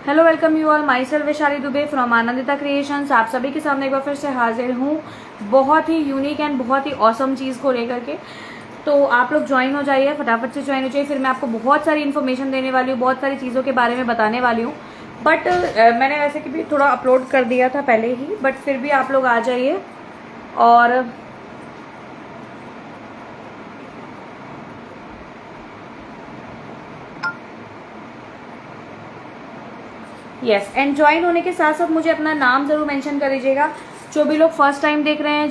Hello, welcome you all. My self Vaishali Dubey from Anandita creations. आप सभी के सामने एक बार फिर से हाजिर हूँ बहुत ही यूनिक एंड बहुत ही ऑसम चीज़ को लेकर के। तो आप लोग ज्वाइन हो जाइए, फटाफट से ज्वाइन हो जाइए। फिर मैं आपको बहुत सारी इन्फॉर्मेशन देने वाली हूँ, बहुत सारी चीज़ों के बारे में बताने वाली हूँ। बट मैंने वैसे कि भी थोड़ा अपलोड कर दिया था पहले ही, बट फिर भी आप लोग आ जाइए। और यस, एंड ज्वाइन होने के साथ साथ मुझे अपना नाम ज़रूर मेंशन कर दीजिएगा। जो भी लोग फर्स्ट टाइम देख रहे हैं,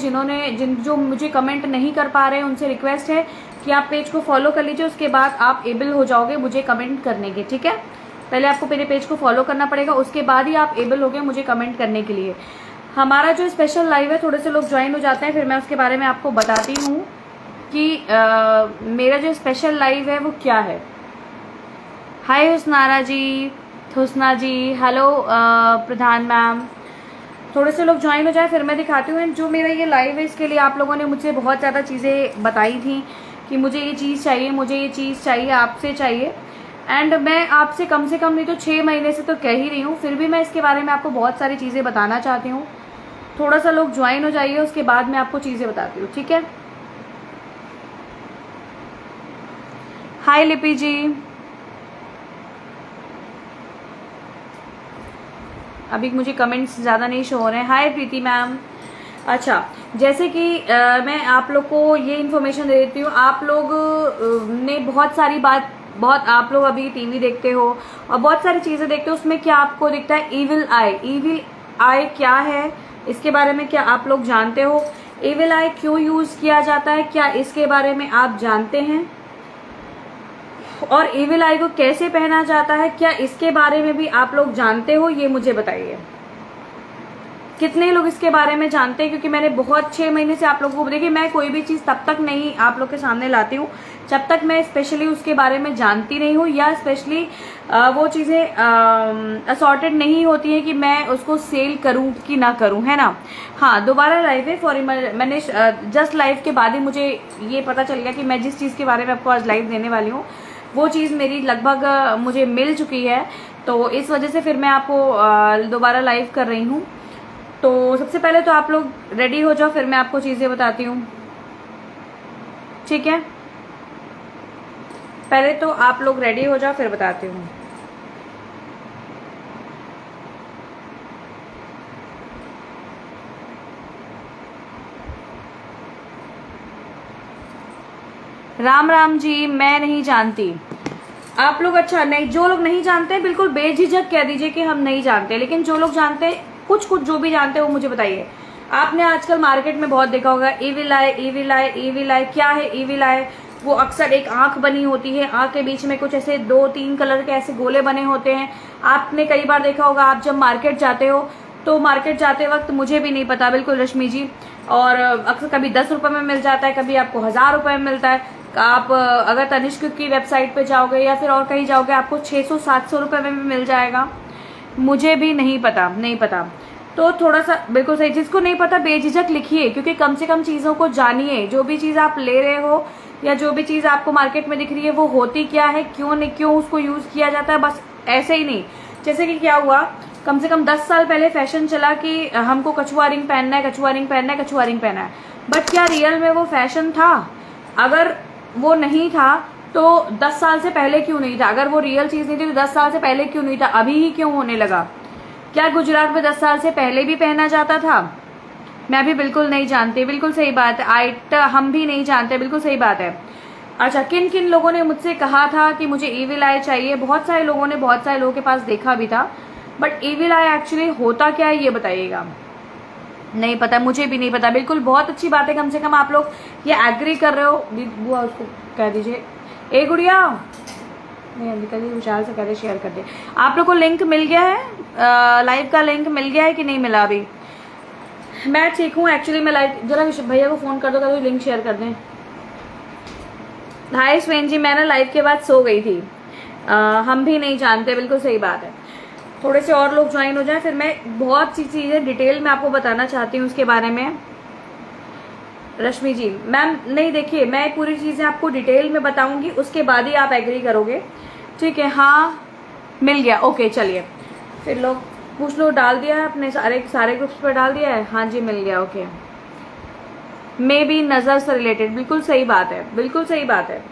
जो मुझे कमेंट नहीं कर पा रहे हैं, उनसे रिक्वेस्ट है कि आप पेज को फॉलो कर लीजिए। उसके बाद आप एबल हो जाओगे मुझे कमेंट करने के, ठीक है। पहले आपको मेरे पेज को फॉलो करना पड़ेगा, उसके बाद ही आप एबल होगे मुझे कमेंट करने के लिए। हमारा जो स्पेशल लाइव है, थोड़े से लोग ज्वाइन हो जाते हैं, फिर मैं उसके बारे में आपको बताती हूँ कि मेरा जो स्पेशल लाइव है वो क्या है। हाय हुस्ना जी, हेलो प्रधान मैम। थोड़े से लोग ज्वाइन हो जाए फिर मैं दिखाती हूँ। जो मेरा ये लाइव है, इसके लिए आप लोगों ने मुझसे बहुत ज़्यादा चीज़ें बताई थी कि मुझे ये चीज़ चाहिए, मुझे ये चीज़ चाहिए, आपसे चाहिए। एंड मैं आपसे कम से कम नहीं तो 6 महीने से तो कह ही रही हूँ, फिर भी मैं इसके बारे में आपको बहुत सारी चीज़ें बताना चाहती हूँ। थोड़ा सा लोग ज्वाइन हो जाइए, उसके बाद मैं आपको चीज़ें बताती हूँ, ठीक है। हाय लिपि जी, अभी मुझे कमेंट्स ज़्यादा नहीं शो हो रहे हैं। हाय प्रीति मैम। अच्छा, जैसे कि मैं आप लोग को ये इन्फॉर्मेशन दे देती हूँ। आप लोग ने बहुत आप लोग अभी टीवी देखते हो और बहुत सारी चीज़ें देखते हो, उसमें क्या आपको दिखता है? इविल आई क्या है, इसके बारे में क्या आप लोग जानते हो? इविल आई क्यों यूज़ किया जाता है, क्या इसके बारे में आप जानते हैं? और इविल आई को कैसे पहना जाता है, क्या इसके बारे में भी आप लोग जानते हो? ये मुझे बताइए, कितने लोग इसके बारे में जानते हैं? क्योंकि मैंने बहुत 6 महीने से आप लोगों को, देखिए मैं कोई भी चीज़ तब तक नहीं आप लोग के सामने लाती हूँ जब तक मैं स्पेशली उसके बारे में जानती नहीं हूँ, या स्पेशली वो चीज़ें असॉर्टेड नहीं होती हैं कि मैं उसको सेल करूँ कि ना करूँ, है ना। हाँ, दोबारा लाइव है मैंने जस्ट लाइव के बाद ही मुझे ये पता चल गया कि मैं जिस चीज़ के बारे में आपको आज लाइव देने वाली हूँ वो चीज़ मेरी लगभग मुझे मिल चुकी है। तो इस वजह से फिर मैं आपको दोबारा लाइव कर रही हूँ। तो सबसे पहले तो आप लोग रेडी हो जाओ, फिर मैं आपको चीज़ें बताती हूँ, ठीक है। पहले तो आप लोग रेडी हो जाओ, फिर बताती हूँ। राम राम जी, मैं नहीं जानती। आप लोग अच्छा नहीं, जो लोग नहीं जानते बिल्कुल बेझिझक कह दीजिए कि हम नहीं जानते, लेकिन जो लोग जानते हैं, कुछ जो भी जानते हैं वो मुझे बताइए। आपने आजकल मार्केट में बहुत देखा होगा इविल आई। क्या है इविल आई? वो अक्सर एक आंख बनी होती है, आंख के बीच में कुछ ऐसे 2-3 कलर के ऐसे गोले बने होते हैं। आपने कई बार देखा होगा, आप जब मार्केट जाते हो तो मार्केट जाते वक्त, मुझे भी नहीं पता बिल्कुल रश्मि जी, और अक्सर कभी 10 रुपए में मिल जाता है, कभी आपको 1000 रुपए में मिलता है। आप अगर तनिष्क की वेबसाइट पे जाओगे या फिर और कहीं जाओगे, आपको 600-700 रुपए में भी मिल जाएगा। मुझे भी नहीं पता। तो थोड़ा सा बिल्कुल सही, जिसको नहीं पता बेझिझक लिखिए, क्योंकि कम से कम चीज़ों को जानिए। जो भी चीज़ आप ले रहे हो या जो भी चीज़ आपको मार्केट में दिख रही है वो होती क्या है, क्यों उसको यूज़ किया जाता है, बस ऐसे ही नहीं। जैसे कि क्या हुआ, कम से कम 10 साल पहले फैशन चला कि हमको कछुआ रिंग पहनना है, बट क्या रियल में वो फैशन था? अगर वो नहीं था तो 10 साल से पहले क्यों नहीं था? अगर वो रियल चीज़ नहीं थी तो 10 साल से पहले क्यों नहीं था? अभी ही क्यों होने लगा? क्या गुजरात में 10 साल से पहले भी पहना जाता था? मैं भी बिल्कुल नहीं जानती। बिल्कुल सही बात है, हम भी नहीं जानते, बिल्कुल सही बात है। अच्छा, किन किन लोगों ने मुझसे कहा था कि मुझे इविल आई चाहिए? बहुत सारे लोगों के पास देखा भी था, बट इविल आई एक्चुअली होता क्या है ये बताइएगा। नहीं पता, मुझे भी नहीं पता। बिल्कुल, बहुत अच्छी बात है, कम से कम आप लोग ये एग्री कर रहे हो। बुआ उसको कह दीजिए, ए गुड़िया, नहीं विशाल से कह दे शेयर कर दे। आप लोग को लिंक मिल गया है, लाइव का लिंक मिल गया है कि नहीं मिला अभी? मैं ठीक हूँ एक्चुअली। मैं लाइव, जरा भैया को फोन कर दो, कह दो लिंक शेयर कर दें। हाय स्वेन जी, मैं ना लाइव के बाद सो गई थी। हम भी नहीं जानते, बिल्कुल सही बात है। थोड़े से और लोग ज्वाइन हो जाए, फिर मैं बहुत सी चीज़ें डिटेल में आपको बताना चाहती हूँ उसके बारे में। रश्मि जी, मैम नहीं, देखिए मैं पूरी चीज़ें आपको डिटेल में बताऊंगी, उसके बाद ही आप एग्री करोगे, ठीक है। हाँ, मिल गया, ओके चलिए। फिर लोग कुछ लोग डाल दिया है अपने सारे ग्रुप्स पर डाल दिया है। हाँ जी मिल गया, ओके। मे बी नज़र से रिलेटेड, बिल्कुल सही बात है, बिल्कुल सही बात है।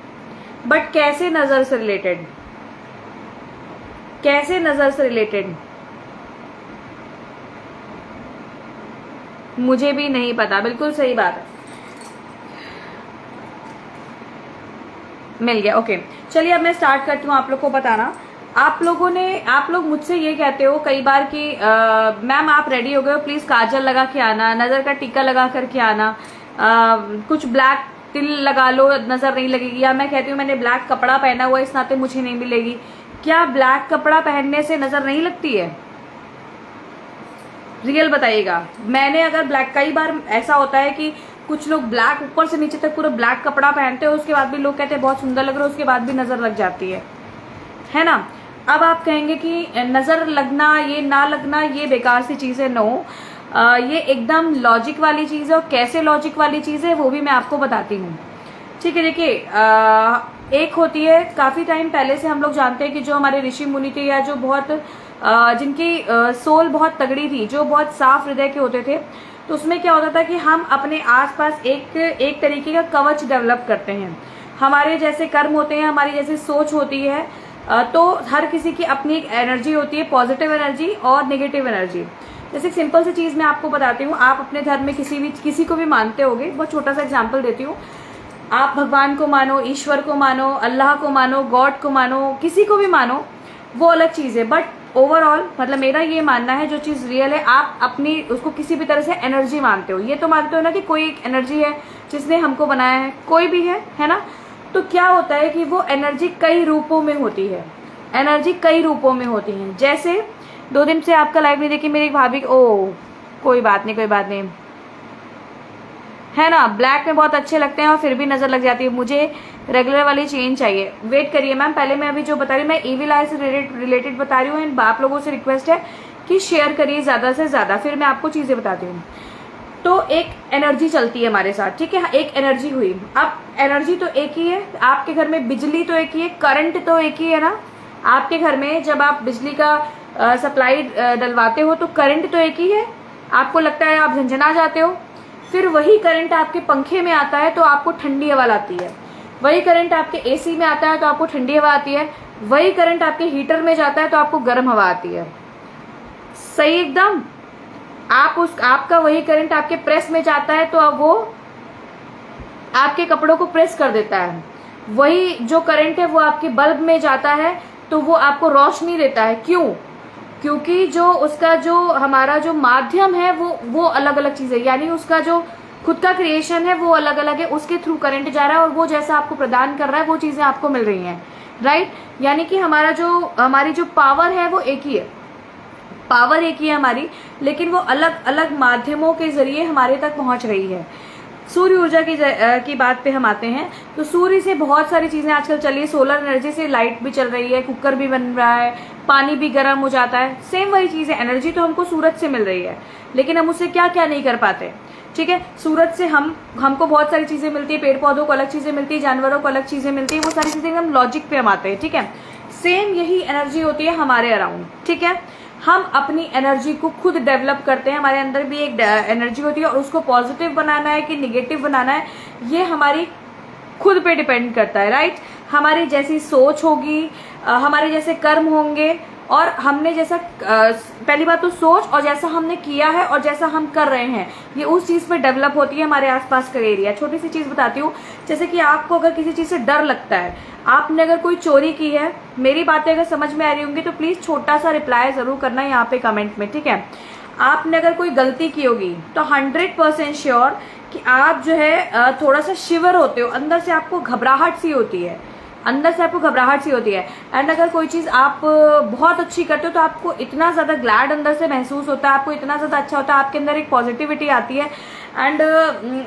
बट कैसे नज़र से रिलेटेड, कैसे नज़र से रिलेटेड मुझे भी नहीं पता, बिल्कुल सही बात है। मिल गया, ओके। चलिए अब मैं स्टार्ट करती हूँ आप लोग को बताना। आप लोग मुझसे ये कहते हो कई बार कि मैम आप रेडी हो गए हो, प्लीज काजल लगा के आना, नजर का टीका लगा करके आना, कुछ ब्लैक तिल लगा लो, नजर नहीं लगेगी। या मैं कहती हूँ मैंने ब्लैक कपड़ा पहना हुआ इस नाते मुझे नहीं मिलेगी। क्या ब्लैक कपड़ा पहनने से नजर नहीं लगती है? रियल बताइएगा। मैंने अगर ब्लैक, कई बार ऐसा होता है कि कुछ लोग ब्लैक ऊपर से नीचे तक पूरा ब्लैक कपड़ा पहनते हैं, उसके बाद भी लोग कहते हैं बहुत सुंदर लग रहा है, उसके बाद भी नजर लग जाती है ना। अब आप कहेंगे कि नजर लगना ये ना लगना ये बेकार सी चीज है। नो, ये एकदम लॉजिक वाली चीज है। और कैसे लॉजिक वाली चीज है वो भी मैं आपको बताती हूँ, ठीक है। देखिए, एक होती है, काफी टाइम पहले से हम लोग जानते हैं कि जो हमारे ऋषि मुनि थे या जो बहुत जिनकी सोल बहुत तगड़ी थी, जो बहुत साफ हृदय के होते थे, तो उसमें क्या होता था कि हम अपने आसपास एक तरीके का कवच डेवलप करते हैं। हमारे जैसे कर्म होते हैं, हमारी जैसी सोच होती है, तो हर किसी की अपनी एक एनर्जी होती है, पॉजिटिव एनर्जी और नेगेटिव एनर्जी। जैसे सिंपल सी चीज मैं आपको बताती हूँ। आप अपने धर्म में किसी को भी मानते होगे, बहुत छोटा सा एग्जाम्पल देती हूँ। आप भगवान को मानो, ईश्वर को मानो, अल्लाह को मानो, गॉड को मानो, किसी को भी मानो, वो अलग चीज है। बट ओवरऑल मतलब मेरा ये मानना है, जो चीज रियल है आप अपनी उसको किसी भी तरह से एनर्जी मानते हो। ये तो मानते हो ना कि कोई एक एनर्जी है जिसने हमको बनाया है, कोई भी है ना। तो क्या होता है कि वो एनर्जी कई रूपों में होती है, एनर्जी कई रूपों में होती है। जैसे 2 दिन से आपका लाइव नहीं देखी मेरी एक भाभी, ओ कोई बात नहीं, कोई बात नहीं, है ना। ब्लैक में बहुत अच्छे लगते हैं और फिर भी नजर लग जाती है। मुझे रेगुलर वाली चेन चाहिए। वेट करिए मैम, पहले मैं अभी जो बता रही हूँ मैं इविल आई से रिलेटेड बता रही हूँ। एंड आप लोगों से रिक्वेस्ट है कि शेयर करिए ज्यादा से ज्यादा, फिर मैं आपको चीजें बताती हूँ। तो एक एनर्जी चलती है हमारे साथ, ठीक है। एक एनर्जी हुई। अब एनर्जी तो एक ही है, आपके घर में बिजली तो एक ही है, करंट तो एक ही है ना। आपके घर में जब आप बिजली का सप्लाई डलवाते हो तो करंट तो एक ही है। आपको लगता है आप झंझना जाते हो, फिर वही करंट आपके पंखे में आता है तो आपको ठंडी हवा आती है। वही करंट आपके एसी में आता है तो आपको ठंडी हवा आती है। वही करंट आपके हीटर में जाता है तो आपको गर्म हवा आती है। सही एकदम। आपका वही करंट आपके प्रेस में जाता है तो वो आपके कपड़ों को प्रेस कर देता है। वही जो करंट है वो आपके बल्ब में जाता है तो वो आपको रोशनी देता है। क्यों? क्योंकि जो उसका जो हमारा जो माध्यम है वो अलग अलग चीज है, यानी उसका जो खुद का क्रिएशन है वो अलग अलग है। उसके थ्रू करंट जा रहा है और वो जैसा आपको प्रदान कर रहा है वो चीजें आपको मिल रही हैं, राइट। यानी कि हमारी जो पावर है वो एक ही है, पावर एक ही है हमारी, लेकिन वो अलग अलग माध्यमों के जरिए हमारे तक पहुंच रही है। सूर्य ऊर्जा की बात पे हम आते हैं तो सूर्य से बहुत सारी चीजें आजकल चली है। सोलर एनर्जी से लाइट भी चल रही है, कुकर भी बन रहा है, पानी भी गर्म हो जाता है। सेम वही चीज है, एनर्जी तो हमको सूरज से मिल रही है, लेकिन हम उससे क्या क्या नहीं कर पाते, ठीक है। सूरज से हमको बहुत सारी चीजें मिलती है, पेड़ पौधों को अलग चीजें मिलती है, जानवरों को अलग चीजें मिलती है। वो सारी चीजें एकदम लॉजिक पे हम आते हैं, ठीक है। सेम यही एनर्जी होती है हमारे अराउंड, ठीक है। हम अपनी एनर्जी को खुद डेवलप करते हैं। हमारे अंदर भी एक एनर्जी होती है और उसको पॉजिटिव बनाना है कि निगेटिव बनाना है ये हमारी खुद पे डिपेंड करता है, राइट। हमारी जैसी सोच होगी, हमारे जैसे कर्म होंगे और हमने जैसा पहली बात तो सोच और जैसा हमने किया है और जैसा हम कर रहे हैं ये उस चीज पे डेवलप होती है हमारे आसपास का एरिया। छोटी सी चीज बताती हूँ, जैसे कि आपको अगर किसी चीज से डर लगता है, आपने अगर कोई चोरी की है, मेरी बातें अगर समझ में आ रही होंगी तो प्लीज छोटा सा रिप्लाई जरूर करना यहाँ पे कमेंट में, ठीक है। आपने अगर कोई गलती की होगी तो 100% श्योर कि आप जो है थोड़ा सा शिवर होते हो, अंदर से आपको घबराहट सी होती है, अंदर से आपको घबराहट सी होती है। एंड अगर कोई चीज आप बहुत अच्छी करते हो तो आपको इतना ज्यादा ग्लैड अंदर से महसूस होता है, आपको इतना ज्यादा अच्छा होता है, आपके अंदर एक पॉजिटिविटी आती है एंड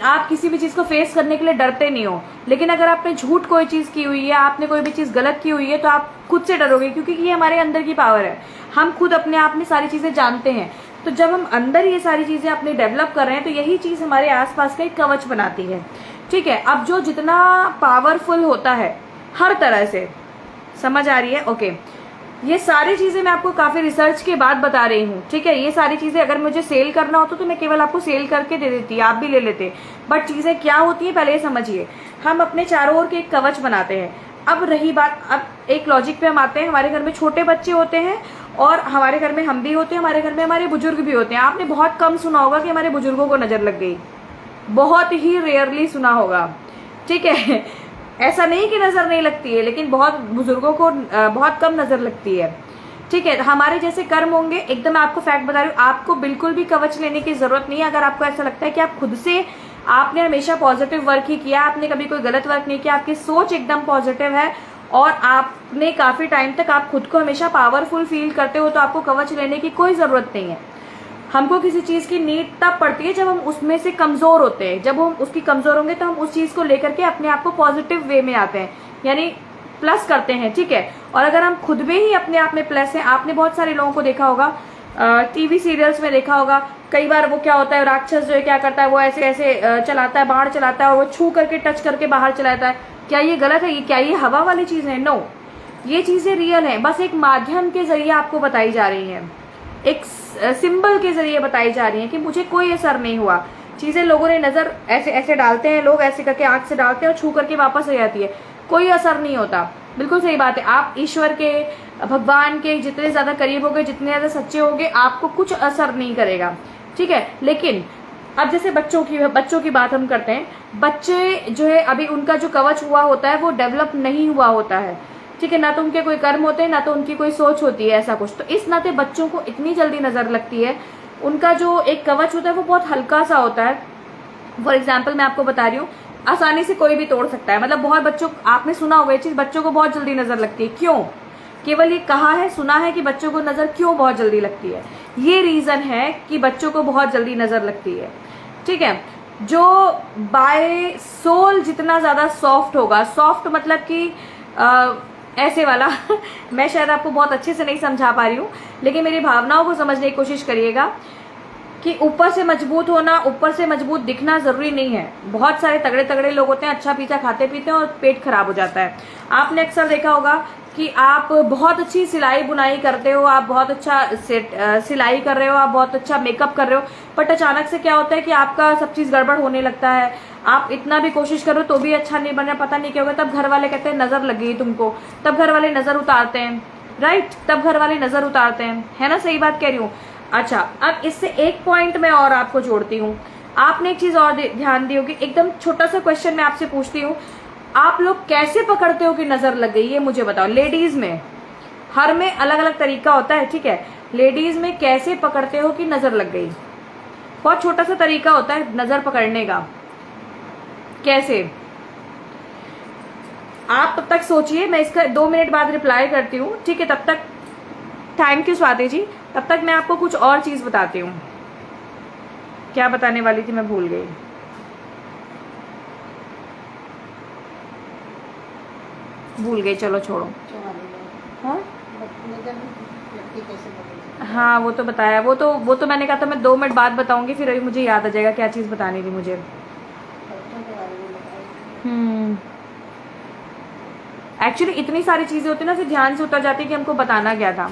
आप किसी भी चीज को फेस करने के लिए डरते नहीं हो। लेकिन अगर आपने झूठ कोई चीज की हुई है, आपने कोई भी चीज गलत की हुई है तो आप खुद से डरोगे, क्योंकि ये हमारे अंदर की पावर है। हम खुद अपने आप में सारी चीजें जानते हैं। तो जब हम अंदर ये सारी चीजें अपने डेवलप कर रहे हैं तो यही चीज हमारे आसपास का एक कवच बनाती है, ठीक है। अब जो जितना पावरफुल होता है हर तरह से, समझ आ रही है, ओके। ये सारी चीजें मैं आपको काफी रिसर्च के बाद बता रही हूँ, ठीक है। ये सारी चीजें अगर मुझे सेल करना होता तो मैं केवल आपको सेल करके दे देती, आप भी ले लेते, बट चीजें क्या होती है पहले ये समझिए। हम अपने चारों ओर के एक कवच बनाते हैं। अब रही बात, अब एक लॉजिक पे हम आते हैं, हमारे घर में छोटे बच्चे होते हैं और हमारे घर में हम भी होते हैं, हमारे घर में हमारे बुजुर्ग भी होते हैं। आपने बहुत कम सुना होगा कि हमारे बुजुर्गों को नजर लग गई, बहुत ही रेयरली सुना होगा, ठीक है। ऐसा नहीं कि नजर नहीं लगती है, लेकिन बहुत बुजुर्गों को बहुत कम नजर लगती है, ठीक है। हमारे जैसे कर्म होंगे, एकदम मैं आपको फैक्ट बता रही हूँ, आपको बिल्कुल भी कवच लेने की जरूरत नहीं है। अगर आपको ऐसा लगता है कि आप खुद से, आपने हमेशा पॉजिटिव वर्क ही किया, आपने कभी कोई गलत वर्क नहीं किया, आपकी सोच एकदम पॉजिटिव है और आपने काफी टाइम तक आप खुद को हमेशा पावरफुल फील करते हो, तो आपको कवच लेने की कोई जरूरत नहीं है। हमको किसी चीज की नीड तब पड़ती है जब हम उसमें से कमजोर होते हैं। जब हम उसकी कमजोर होंगे तो हम उस चीज को लेकर के अपने आप को पॉजिटिव वे में आते हैं, यानी प्लस करते हैं, ठीक है। और अगर हम खुद में ही अपने आप में प्लस हैं, आपने बहुत सारे लोगों को देखा होगा, टीवी सीरियल्स में देखा होगा, कई बार वो क्या होता है, राक्षस जो है क्या करता है, वो ऐसे ऐसे चलाता है, बाहर चलाता है और वो छू करके टच करके बाहर चलाता है। क्या ये गलत है? क्या ये हवा वाली चीज है? नो, ये चीजें रियल है, बस एक माध्यम के जरिए आपको बताई जा रही है, एक सिंबल के जरिए बताई जा रही है कि मुझे कोई असर नहीं हुआ। चीजें लोगों ने नजर ऐसे ऐसे डालते हैं, लोग ऐसे करके आंख से डालते हैं और छू करके वापस आ जाती है, कोई असर नहीं होता। बिल्कुल सही बात है। आप ईश्वर के, भगवान के जितने ज्यादा करीब होगे, जितने ज्यादा सच्चे होगे, आपको कुछ असर नहीं करेगा, ठीक है। लेकिन अब जैसे बच्चों की बात हम करते हैं, बच्चे जो है अभी उनका जो कवच हुआ होता है वो डेवलप नहीं हुआ होता है, ठीक है। ना तो उनके कोई कर्म होते हैं, ना तो उनकी कोई सोच होती है, ऐसा कुछ। तो इस नाते बच्चों को इतनी जल्दी नजर लगती है, उनका जो एक कवच होता है वो बहुत हल्का सा होता है। फॉर एग्जाम्पल मैं आपको बता रही हूँ, आसानी से कोई भी तोड़ सकता है, मतलब बहुत बच्चों, आपने सुना होगा ये चीज, बच्चों को बहुत जल्दी नजर लगती है। क्यों? केवल ये कहा है, सुना है कि बच्चों को नजर क्यों बहुत जल्दी लगती है। ये रीजन है कि बच्चों को बहुत जल्दी नजर लगती है, ठीक है। जो बाय सोल जितना ज्यादा सॉफ्ट होगा, सॉफ्ट मतलब कि ऐसे वाला मैं शायद आपको बहुत अच्छे से नहीं समझा पा रही हूँ, लेकिन मेरी भावनाओं को समझने की कोशिश करिएगा कि ऊपर से मजबूत होना, ऊपर से मजबूत दिखना जरूरी नहीं है। बहुत सारे तगड़े तगड़े लोग होते हैं, अच्छा पीछा खाते पीते हैं और पेट खराब हो जाता है। आपने अक्सर देखा होगा कि आप बहुत अच्छी सिलाई बुनाई करते हो, आप बहुत अच्छा सिलाई कर रहे हो, आप बहुत अच्छा मेकअप कर रहे हो, बट अचानक से क्या होता है कि आपका सब चीज गड़बड़ होने लगता है। आप इतना भी कोशिश करो तो भी अच्छा नहीं बन रहा, पता नहीं क्या होगा, तब घर वाले कहते हैं नजर लग गई तुमको, तब घर वाले नजर उतारते हैं, राइट, तब घर वाले नजर उतारते हैं, है ना, सही बात कह रही हूँ। अच्छा, अब इससे एक पॉइंट मैं और आपको जोड़ती हूँ। आपने एक चीज और ध्यान दी होगी, एकदम छोटा सा क्वेश्चन मैं आपसे पूछती हूँ, आप लोग कैसे पकड़ते हो कि नजर लग गई, ये मुझे बताओ। लेडीज में, हर में अलग अलग तरीका होता है, ठीक है। लेडीज में कैसे पकड़ते हो कि नजर लग गई? बहुत छोटा सा तरीका होता है नजर पकड़ने का। कैसे? आप तब तक सोचिए, मैं इसका 2 मिनट बाद रिप्लाई करती हूँ, ठीक है। तब तक थैंक यू स्वाति जी। तब तक मैं आपको कुछ और चीज बताती हूँ। क्या बताने वाली थी मैं भूल गई। चलो छोड़ो। हाँ वो तो बताया, वो तो मैंने कहा था मैं 2 मिनट बाद बताऊंगी, फिर अभी मुझे याद आ जाएगा क्या चीज बतानी थी मुझे। एक्चुअली इतनी सारी चीजें होती है ना, फिर ध्यान से उतर जाती है कि हमको बताना क्या था।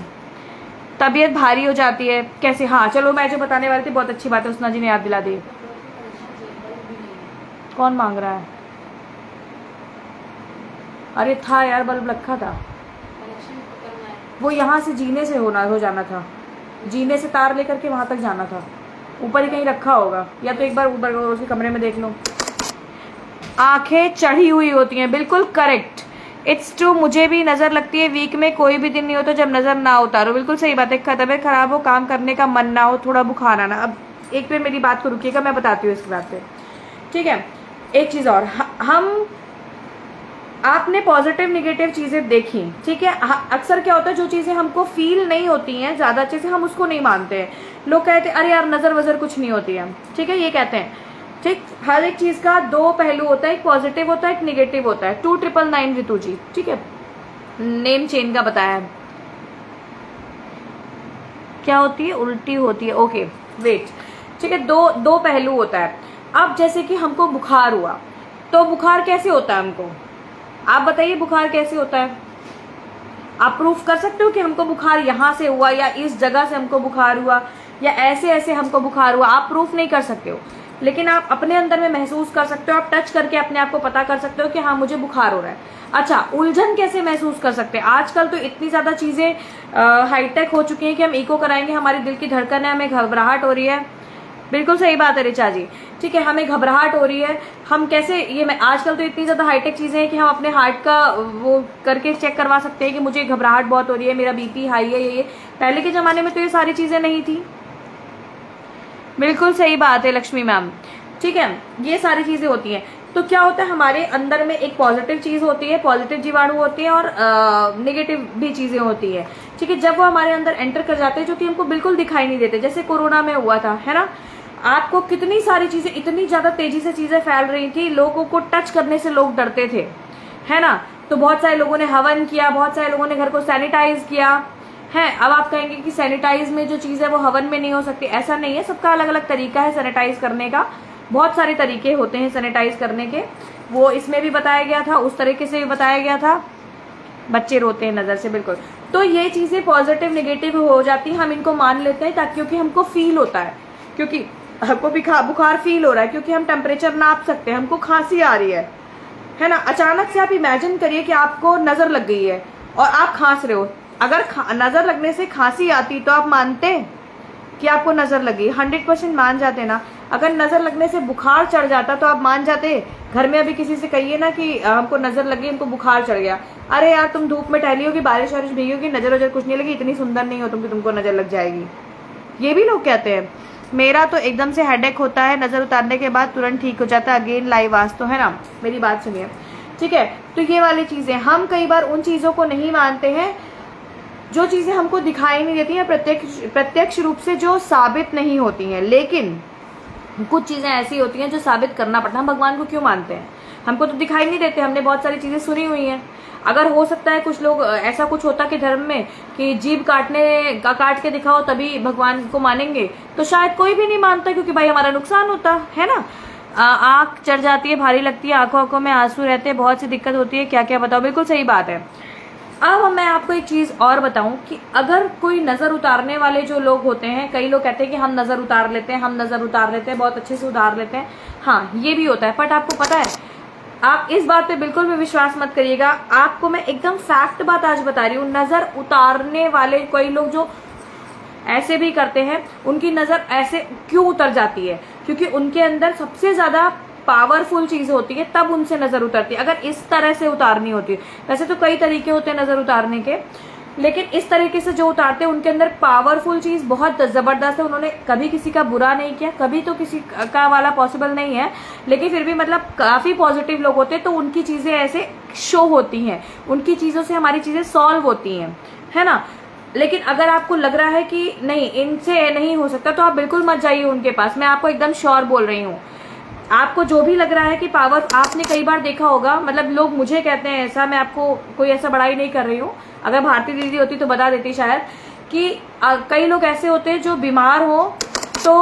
तबीयत भारी हो जाती है कैसे। हाँ चलो, मैं जो बताने वाली थी बहुत अच्छी बात है, उसना जी ने याद दिला दी। कौन मांग रहा है? अरे था यार, बल्ब रखा था वो, यहाँ से जीने से हो जाना था, जीने से तार लेकर के वहां तक जाना था, ऊपर ही कहीं रखा होगा, या तो एक बार ऊपर उसके कमरे में देख लो। आंखें चढ़ी हुई होती हैं, बिल्कुल करेक्ट, इट्स ट्रू। मुझे भी नजर लगती है, वीक में कोई भी दिन नहीं होता जब नजर ना उतारो, बिल्कुल सही बात है। तबीयत खराब हो, काम करने का मन ना हो, थोड़ा बुखार आना। अब एक बार मेरी बात को रुकिएगा, मैं बताती हूँ इसके बाद पे, ठीक है। एक चीज और, हम आपने पॉजिटिव निगेटिव चीजें देखी, ठीक है। अक्सर क्या होता है, जो चीजें हमको फील नहीं होती हैं ज्यादा अच्छे से, हम उसको नहीं मानते हैं। लोग कहते हैं अरे यार नजर वजर कुछ नहीं होती है, ठीक है, ये कहते हैं, ठीक। हर एक चीज का 2 पहलू होता है, एक पॉजिटिव होता है, एक निगेटिव होता है। 2999 ऋतु जी, ठीक है, नेम चेन का बताया है। क्या होती है? उल्टी होती है, ओके वेट, ठीक है। दो पहलू होता है। अब जैसे कि हमको बुखार हुआ, तो बुखार कैसे होता है हमको, आप बताइए बुखार कैसे होता है? आप प्रूफ कर सकते हो कि हमको बुखार यहाँ से हुआ या इस जगह से हमको बुखार हुआ या ऐसे ऐसे हमको बुखार हुआ, आप प्रूफ नहीं कर सकते हो, लेकिन आप अपने अंदर में महसूस कर सकते हो, आप टच करके अपने आप को पता कर सकते हो कि हाँ मुझे बुखार हो रहा है। अच्छा, उलझन कैसे महसूस कर सकते हैं? आजकल तो इतनी ज्यादा चीजें हाईटेक हो चुकी हैं कि हम इको कराएंगे, हमारी दिल की धड़कन है, हमें घबराहट हो रही है। बिल्कुल सही बात है ऋचा जी, ठीक है, हमें घबराहट हो रही है, हम कैसे आजकल तो इतनी ज्यादा हाईटेक चीजें हैं कि हम अपने हार्ट का वो करके चेक करवा सकते हैं कि मुझे घबराहट बहुत हो रही है, मेरा बीपी हाई है, ये पहले के जमाने में तो ये सारी चीजें नहीं थी। बिल्कुल सही बात है लक्ष्मी मैम, ठीक है, ये सारी चीजें होती हैं। तो क्या होता है, हमारे अंदर में एक पॉजिटिव चीज होती है, पॉजिटिव जीवाणु होती है और नेगेटिव भी चीजें होती है, ठीक है। जब वो हमारे अंदर एंटर कर जाते हैं, जो कि हमको बिल्कुल दिखाई नहीं देते, जैसे कोरोना में हुआ था, है ना, आपको कितनी सारी चीजें, इतनी ज्यादा तेजी से चीजें फैल रही थी, लोगों को टच करने से लोग डरते थे, है ना। तो बहुत सारे लोगों ने हवन किया, बहुत सारे लोगों ने घर को सैनिटाइज किया है। अब आप कहेंगे कि सैनिटाइज में जो चीज है वो हवन में नहीं हो सकती, ऐसा नहीं है, सबका अलग अलग तरीका है सैनिटाइज करने का, बहुत सारे तरीके होते हैं सैनिटाइज करने के, वो इसमें भी बताया गया था, उस तरीके से भी बताया गया था। बच्चे रोते हैं नजर से, बिल्कुल। तो ये चीजें पॉजिटिव नेगेटिव हो जाती है, हम इनको मान लेते हैं ताकि, क्योंकि हमको फील होता है, क्योंकि हमको बुखार फील हो रहा है, क्योंकि हम टेम्परेचर नाप सकते हैं, हमको खांसी आ रही है ना। अचानक से आप इमेजिन करिए कि आपको नजर लग गई है और आप खांस रहे हो, अगर नजर लगने से खांसी आती तो आप मानते कि आपको नजर लगी? 100% मान जाते ना। अगर नजर लगने से बुखार चढ़ जाता तो आप मान जाते? घर में अभी किसी से कहिए ना कि हमको नजर लगी, हमको बुखार चढ़ गया, अरे यार तुम धूप में टहली होगी, बारिश वारिश भीगी होगी, नजर वजर कुछ नहीं लगी, इतनी सुंदर नहीं हो तुम कि तुमको नजर लग जाएगी, ये भी लोग कहते हैं। मेरा तो एकदम से हेडेक होता है, नजर उतारने के बाद तुरंत ठीक हो जाता है, अगेन लाइव आज तो, है ना, मेरी बात सुनिए, ठीक है। तो ये वाली चीजें, हम कई बार उन चीजों को नहीं मानते हैं जो चीजें हमको दिखाई नहीं देती हैं, प्रत्यक्ष रूप से जो साबित नहीं होती हैं, लेकिन कुछ चीजें ऐसी होती हैं जो साबित करना पड़ता है। हम भगवान को क्यों मानते हैं? हमको तो दिखाई नहीं देते, हमने बहुत सारी चीजें सुनी हुई हैं। अगर हो सकता है कुछ लोग ऐसा कुछ होता कि धर्म में कि जीभ काट के दिखाओ तभी भगवान को मानेंगे, तो शायद कोई भी नहीं मानता, क्योंकि भाई हमारा नुकसान होता है ना। आंख चढ़ जाती है, भारी लगती है, आंखों में आंसू रहते हैं, बहुत सी दिक्कत होती है, क्या क्या बताओ। बिल्कुल सही बात है। अब मैं आपको एक चीज और बताऊं कि अगर कोई नजर उतारने वाले जो लोग होते हैं, कई लोग कहते हैं कि हम नजर उतार लेते हैं, हम नजर उतार लेते हैं, बहुत अच्छे से उतार लेते हैं, हाँ ये भी होता है। बट आपको पता है, आप इस बात पे बिल्कुल भी विश्वास मत करिएगा, आपको मैं एकदम फैक्ट बात आज बता रही हूँ। नजर उतारने वाले कई लोग जो ऐसे भी करते हैं, उनकी नजर ऐसे क्यों उतर जाती है? क्योंकि उनके अंदर सबसे ज्यादा पावरफुल चीज होती है, तब उनसे नजर उतरती है। अगर इस तरह से उतारनी होती है, वैसे तो कई तरीके होते हैं नजर उतारने के, लेकिन इस तरीके से जो उतारते हैं उनके अंदर पावरफुल चीज बहुत जबरदस्त है। उन्होंने कभी किसी का बुरा नहीं किया, कभी तो किसी का वाला पॉसिबल नहीं है, लेकिन फिर भी मतलब काफी पॉजिटिव लोग होते हैं, तो उनकी चीजें ऐसे शो होती हैं, उनकी चीजों से हमारी चीजें सॉल्व होती हैं, है ना। लेकिन अगर आपको लग रहा है कि नहीं इनसे नहीं हो सकता, तो आप बिल्कुल मत जाइए उनके पास, मैं आपको एकदम श्योर बोल रही हूँ। आपको जो भी लग रहा है कि पावर, आपने कई बार देखा होगा, मतलब लोग मुझे कहते हैं ऐसा, मैं आपको कोई ऐसा बड़ाई नहीं कर रही हूँ, अगर भारती दीदी होती तो बता देती शायद, कि कई लोग ऐसे होते हैं जो बीमार हो, तो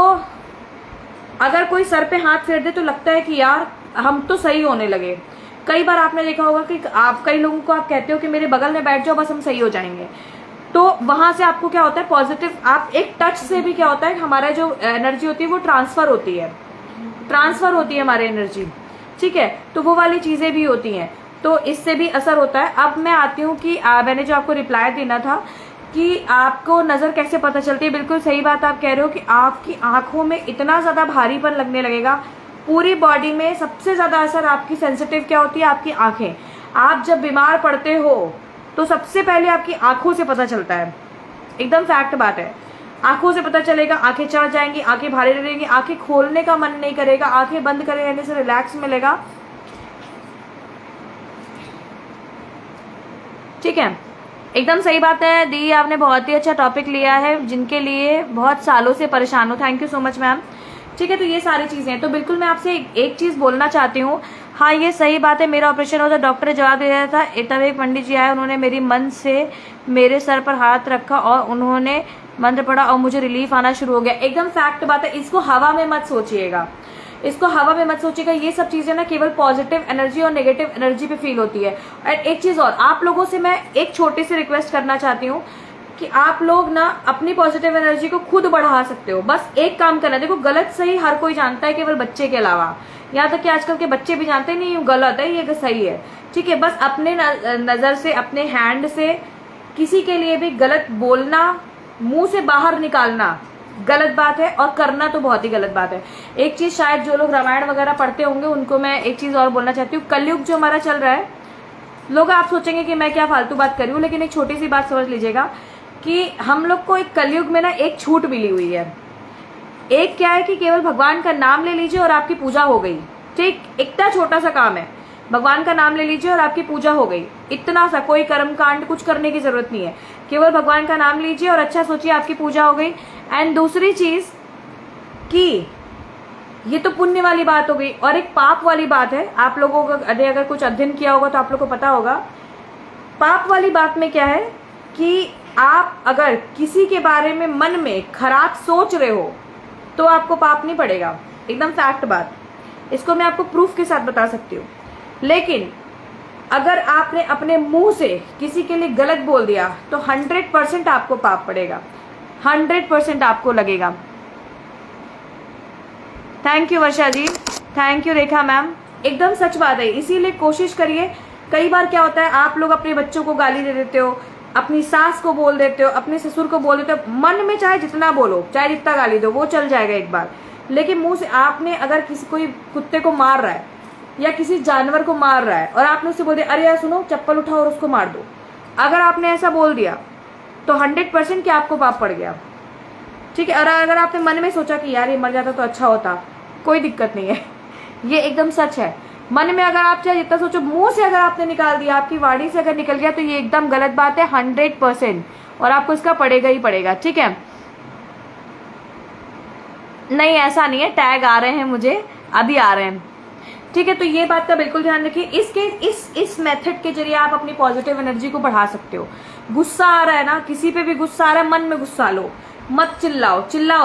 अगर कोई सर पे हाथ फेर दे तो लगता है कि यार हम तो सही होने लगे। कई बार आपने देखा होगा कि आप कई लोगों को आप कहते हो कि मेरे बगल में बैठ जाओ बस हम सही हो जाएंगे, तो वहां से आपको क्या होता है पॉजिटिव, आप एक टच से भी क्या होता है हमारा जो एनर्जी होती है वो ट्रांसफर होती है हमारी एनर्जी, ठीक है। तो वो वाली चीजें भी होती हैं, तो इससे भी असर होता है। अब मैं आती हूँ कि मैंने जो आपको रिप्लाई देना था कि आपको नजर कैसे पता चलती है, बिल्कुल सही बात आप कह रहे हो कि आपकी आंखों में इतना ज्यादा भारीपन लगने लगेगा, पूरी बॉडी में सबसे ज्यादा असर आपकी सेंसिटिव क्या होती है, आपकी आंखें। आप जब बीमार पड़ते हो तो सबसे पहले आपकी आंखों से पता चलता है, एकदम फैक्ट बात है, आंखों से पता चलेगा, आंखें चढ़ जाएंगी, आंखें भारी लगेंगी, आंखें खोलने का मन नहीं करेगा, आंखें बंद करे रहने से रिलैक्स मिलेगा, ठीक है। एकदम सही बात है दी, आपने बहुत ही अच्छा टॉपिक लिया है, जिनके लिए बहुत सालों से परेशान हो, thank you so much ma'am, ठीक है। तो ये सारी चीजें हैं, तो बिल्कुल मैं आपसे एक चीज बोलना चाहती हूँ, हाँ ये सही बात है, मेरा ऑपरेशन होता, डॉक्टर ने जवाब दे रहा था, तब एक पंडित जी आए, उन्होंने मेरी मन से मेरे सर पर हाथ रखा और उन्होंने मंत्र पढ़ा और मुझे रिलीफ आना शुरू हो गया। एकदम फैक्ट बात है, इसको हवा में मत सोचिएगा, इसको हवा में मत सोचिएगा। ये सब चीजें ना केवल पॉजिटिव एनर्जी और नेगेटिव एनर्जी पे फील होती है। और एक चीज और, आप लोगों से मैं एक छोटी सी रिक्वेस्ट करना चाहती हूँ कि आप लोग ना अपनी पॉजिटिव एनर्जी को खुद बढ़ा सकते हो। बस एक काम करना, देखो गलत सही हर कोई जानता है, केवल बच्चे के अलावा, यहाँ तक कि आजकल के बच्चे भी जानते हैं नहीं ये गलत है ये सही है, ठीक है। बस अपने नजर से, अपने हैंड से किसी के लिए भी गलत बोलना, मुंह से बाहर निकालना गलत बात है, और करना तो बहुत ही गलत बात है। एक चीज शायद जो लोग रामायण वगैरह पढ़ते होंगे उनको मैं एक चीज और बोलना चाहती हूँ। कलयुग जो हमारा चल रहा है, लोग आप सोचेंगे कि मैं क्या फालतू बात कर रही हूँ, लेकिन एक छोटी सी बात समझ लीजिएगा कि हम लोग को एक कलयुग में ना एक छूट मिली हुई है। एक क्या है कि केवल भगवान का नाम ले लीजिए और आपकी पूजा हो गई, ठीक। इतना छोटा सा काम है, भगवान का नाम ले लीजिए और आपकी पूजा हो गई, इतना सा। कोई कर्म कांड कुछ करने की जरूरत नहीं है, केवल भगवान का नाम लीजिए और अच्छा सोचिए, आपकी पूजा हो गई। एंड दूसरी चीज कि ये तो पुण्य वाली बात हो गई, और एक पाप वाली बात है। आप लोगों को अगर कुछ अध्ययन किया होगा तो आप लोग को पता होगा पाप वाली बात में क्या है कि आप अगर किसी के बारे में मन में खराब सोच रहे हो तो आपको पाप नहीं पड़ेगा, एकदम फैक्ट बात। इसको मैं आपको प्रूफ के साथ बता सकती हूँ। लेकिन अगर आपने अपने मुंह से किसी के लिए गलत बोल दिया तो 100% आपको पाप पड़ेगा, 100% आपको लगेगा। Thank you Varsha ji, thank you Rekha ma'am, एकदम सच बात है। इसीलिए कोशिश करिए। कई बार क्या होता है, आप लोग अपने बच्चों को गाली दे देते हो, अपनी सास को बोल देते हो, अपने ससुर को बोल देते हो, मन में चाहे जितना बोलो, चाहे जितना गाली दो, वो चल जाएगा एक बार। लेकिन मुंह से आपने अगर किसी कोई कुत्ते को मार रहा है या किसी जानवर को मार रहा है और आपने उससे बोल दिया अरे यार सुनो चप्पल उठाओ और उसको मार दो, अगर आपने ऐसा बोल दिया तो 100% कि आपको पाप पड़ गया, ठीक है। और अगर आपने मन में सोचा कि यार ये मर जाता तो अच्छा होता, कोई दिक्कत नहीं है, ये एकदम सच है। मन में अगर आप चाहे जितना सोचो, मुंह से अगर आपने निकाल दिया, आपकी वाणी से अगर निकल गया तो ये एकदम गलत बात है 100%, और आपको इसका पड़ेगा ही पड़ेगा, ठीक है। नहीं ऐसा नहीं है, टैग आ रहे हैं मुझे, अभी आ रहे हैं, ठीक है। तो ये बात का बिल्कुल ध्यान रखिए। इस मेथड के जरिए आप अपनी पॉजिटिव एनर्जी को बढ़ा सकते हो। गुस्सा आ रहा है ना, किसी पे भी गुस्सा आ रहा है, मन में गुस्सा लो, मत चिल्लाओ,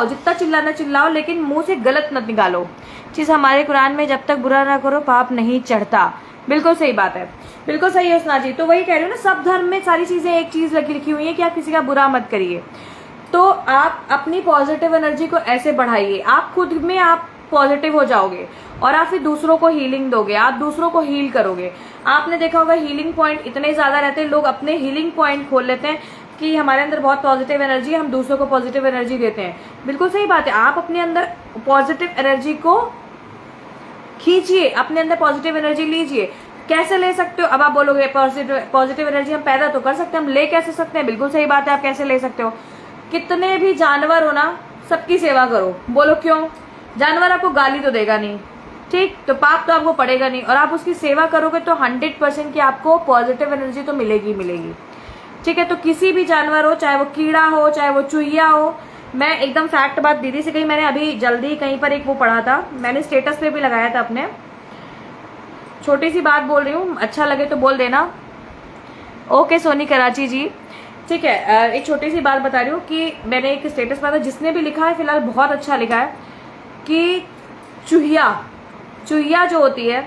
जितना चिल्लाना चिल्लाओ, लेकिन मुंह से गलत मत निकालो। चीज हमारे कुरान में जब तक बुरा ना करो पाप नहीं चढ़ता, बिल्कुल सही बात है, बिल्कुल सही है उसना जी। तो वही कह रही हूँ ना, सब धर्म में सारी चीजें एक चीज लिखी हुई है कि आप किसी का बुरा मत करिए। तो आप अपनी पॉजिटिव एनर्जी को ऐसे बढ़ाइए, आप खुद में आप पॉजिटिव हो जाओगे और आप फिर दूसरों को हीलिंग दोगे, आप दूसरों को हील करोगे। आपने देखा होगा हीलिंग पॉइंट इतने ज्यादा रहते हैं, लोग अपने हीलिंग पॉइंट खोल लेते हैं कि हमारे अंदर बहुत पॉजिटिव एनर्जी है, हम दूसरों को पॉजिटिव एनर्जी देते हैं। बिल्कुल सही बात है, आप अपने अंदर पॉजिटिव एनर्जी को खींचिए, अपने अंदर पॉजिटिव एनर्जी लीजिए। कैसे ले सकते हो? अब आप बोलोगे पॉजिटिव एनर्जी हम पैदा तो कर सकते हैं, हम ले कैसे सकते हैं? बिल्कुल सही बात है, आप कैसे ले सकते हो? कितने भी जानवर हो ना, सबकी सेवा करो। बोलो क्यों? जानवर आपको गाली तो देगा नहीं, ठीक, तो पाप तो आपको पड़ेगा नहीं, और आप उसकी सेवा करोगे तो 100% की आपको पॉजिटिव एनर्जी तो मिलेगी मिलेगी, ठीक है। तो किसी भी जानवर हो, चाहे वो कीड़ा हो, चाहे वो चूहिया हो, मैं एकदम फैक्ट बात दीदी से कही, मैंने अभी जल्दी कहीं पर एक वो पढ़ा था, मैंने स्टेटस पे भी लगाया था अपने, छोटी सी बात बोल रही हूँ, अच्छा लगे तो बोल देना। ओके सोनी कराची जी, ठीक है। एक छोटी सी बात बता रही हूँ कि मैंने एक स्टेटस पाया था, जिसने भी लिखा है फिलहाल बहुत अच्छा लिखा है कि चूहिया जो होती है,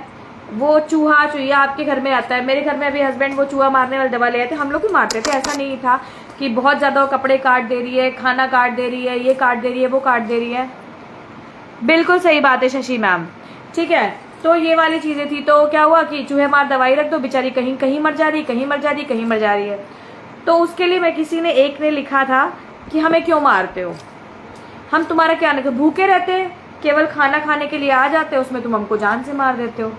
वो चूहिया आपके घर में आता है। मेरे घर में अभी हस्बैंड वो चूहा मारने वाली दवा ले आए थे, हम लोग भी मारते थे, ऐसा नहीं था कि बहुत ज्यादा वो कपड़े काट दे रही है, खाना काट दे रही है, ये काट दे रही है, वो काट दे रही है। बिल्कुल सही बात है शशि मैम, ठीक है। तो ये वाली चीजें थी, तो क्या हुआ कि चूहे मार दवाई रख दो, बेचारी कहीं कहीं मर जा रही, कहीं मर जा रही, कहीं मर जा रही है। तो उसके लिए मैं किसी ने एक ने लिखा था कि हमें क्यों मारते हो, हम तुम्हारा क्या नहीं, भूखे रहते हैं, केवल खाना खाने के लिए आ जाते हो, उसमें तुम हमको जान से मार देते हो।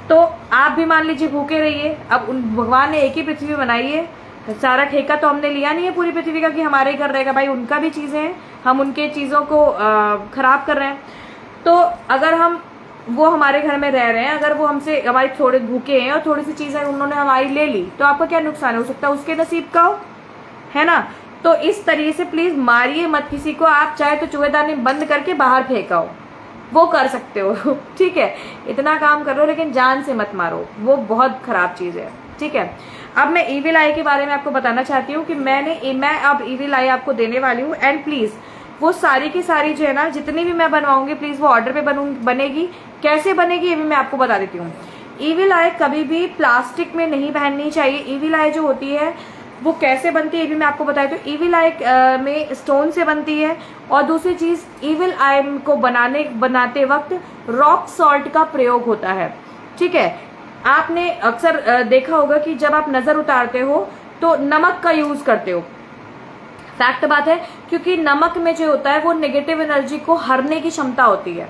तो आप भी मान लीजिए भूखे रहिए। अब भगवान ने एक ही पृथ्वी बनाई है, सारा ठेका तो हमने लिया नहीं है पूरी पृथ्वी का कि हमारे घर रहेगा, भाई उनका भी चीजें हैं, हम उनके चीजों को खराब कर रहे हैं। तो अगर हम वो हमारे घर में रह रहे हैं, अगर वो हमसे हमारी थोड़े भूखे हैं और थोड़ी सी चीजें उन्होंने हमारी ले ली, तो आपका क्या नुकसान हो सकता है? उसके नसीब का हो, है ना। तो इस तरीके से प्लीज मारिए मत किसी को। आप चाहे तो चूहेदानी बंद करके बाहर फेंकाओ, वो कर सकते हो, ठीक है, इतना काम कर लो, लेकिन जान से मत मारो, वो बहुत खराब चीज है, ठीक है। अब मैं ईविल आई के बारे में आपको बताना चाहती हूँ कि मैं अब ईविल आई आपको देने वाली हूँ। एंड प्लीज वो सारी की सारी जो है ना, जितनी भी मैं बनवाऊंगी प्लीज वो ऑर्डर पे बनेगी। कैसे बनेगी ये भी मैं आपको बता देती हूँ। ईविल आई कभी भी प्लास्टिक में नहीं पहननी चाहिए। ईविल आई जो होती है वो कैसे बनती है ये भी मैं आपको बताती हूँ। ईविल आई में स्टोन से बनती है, और दूसरी चीज ईविल आई को बनाते वक्त रॉक सॉल्ट का प्रयोग होता है, ठीक है। आपने अक्सर देखा होगा कि जब आप नजर उतारते हो तो नमक का यूज करते हो। फैक्ट बात है, क्योंकि नमक में जो होता है वो नेगेटिव एनर्जी को हरने की क्षमता होती है।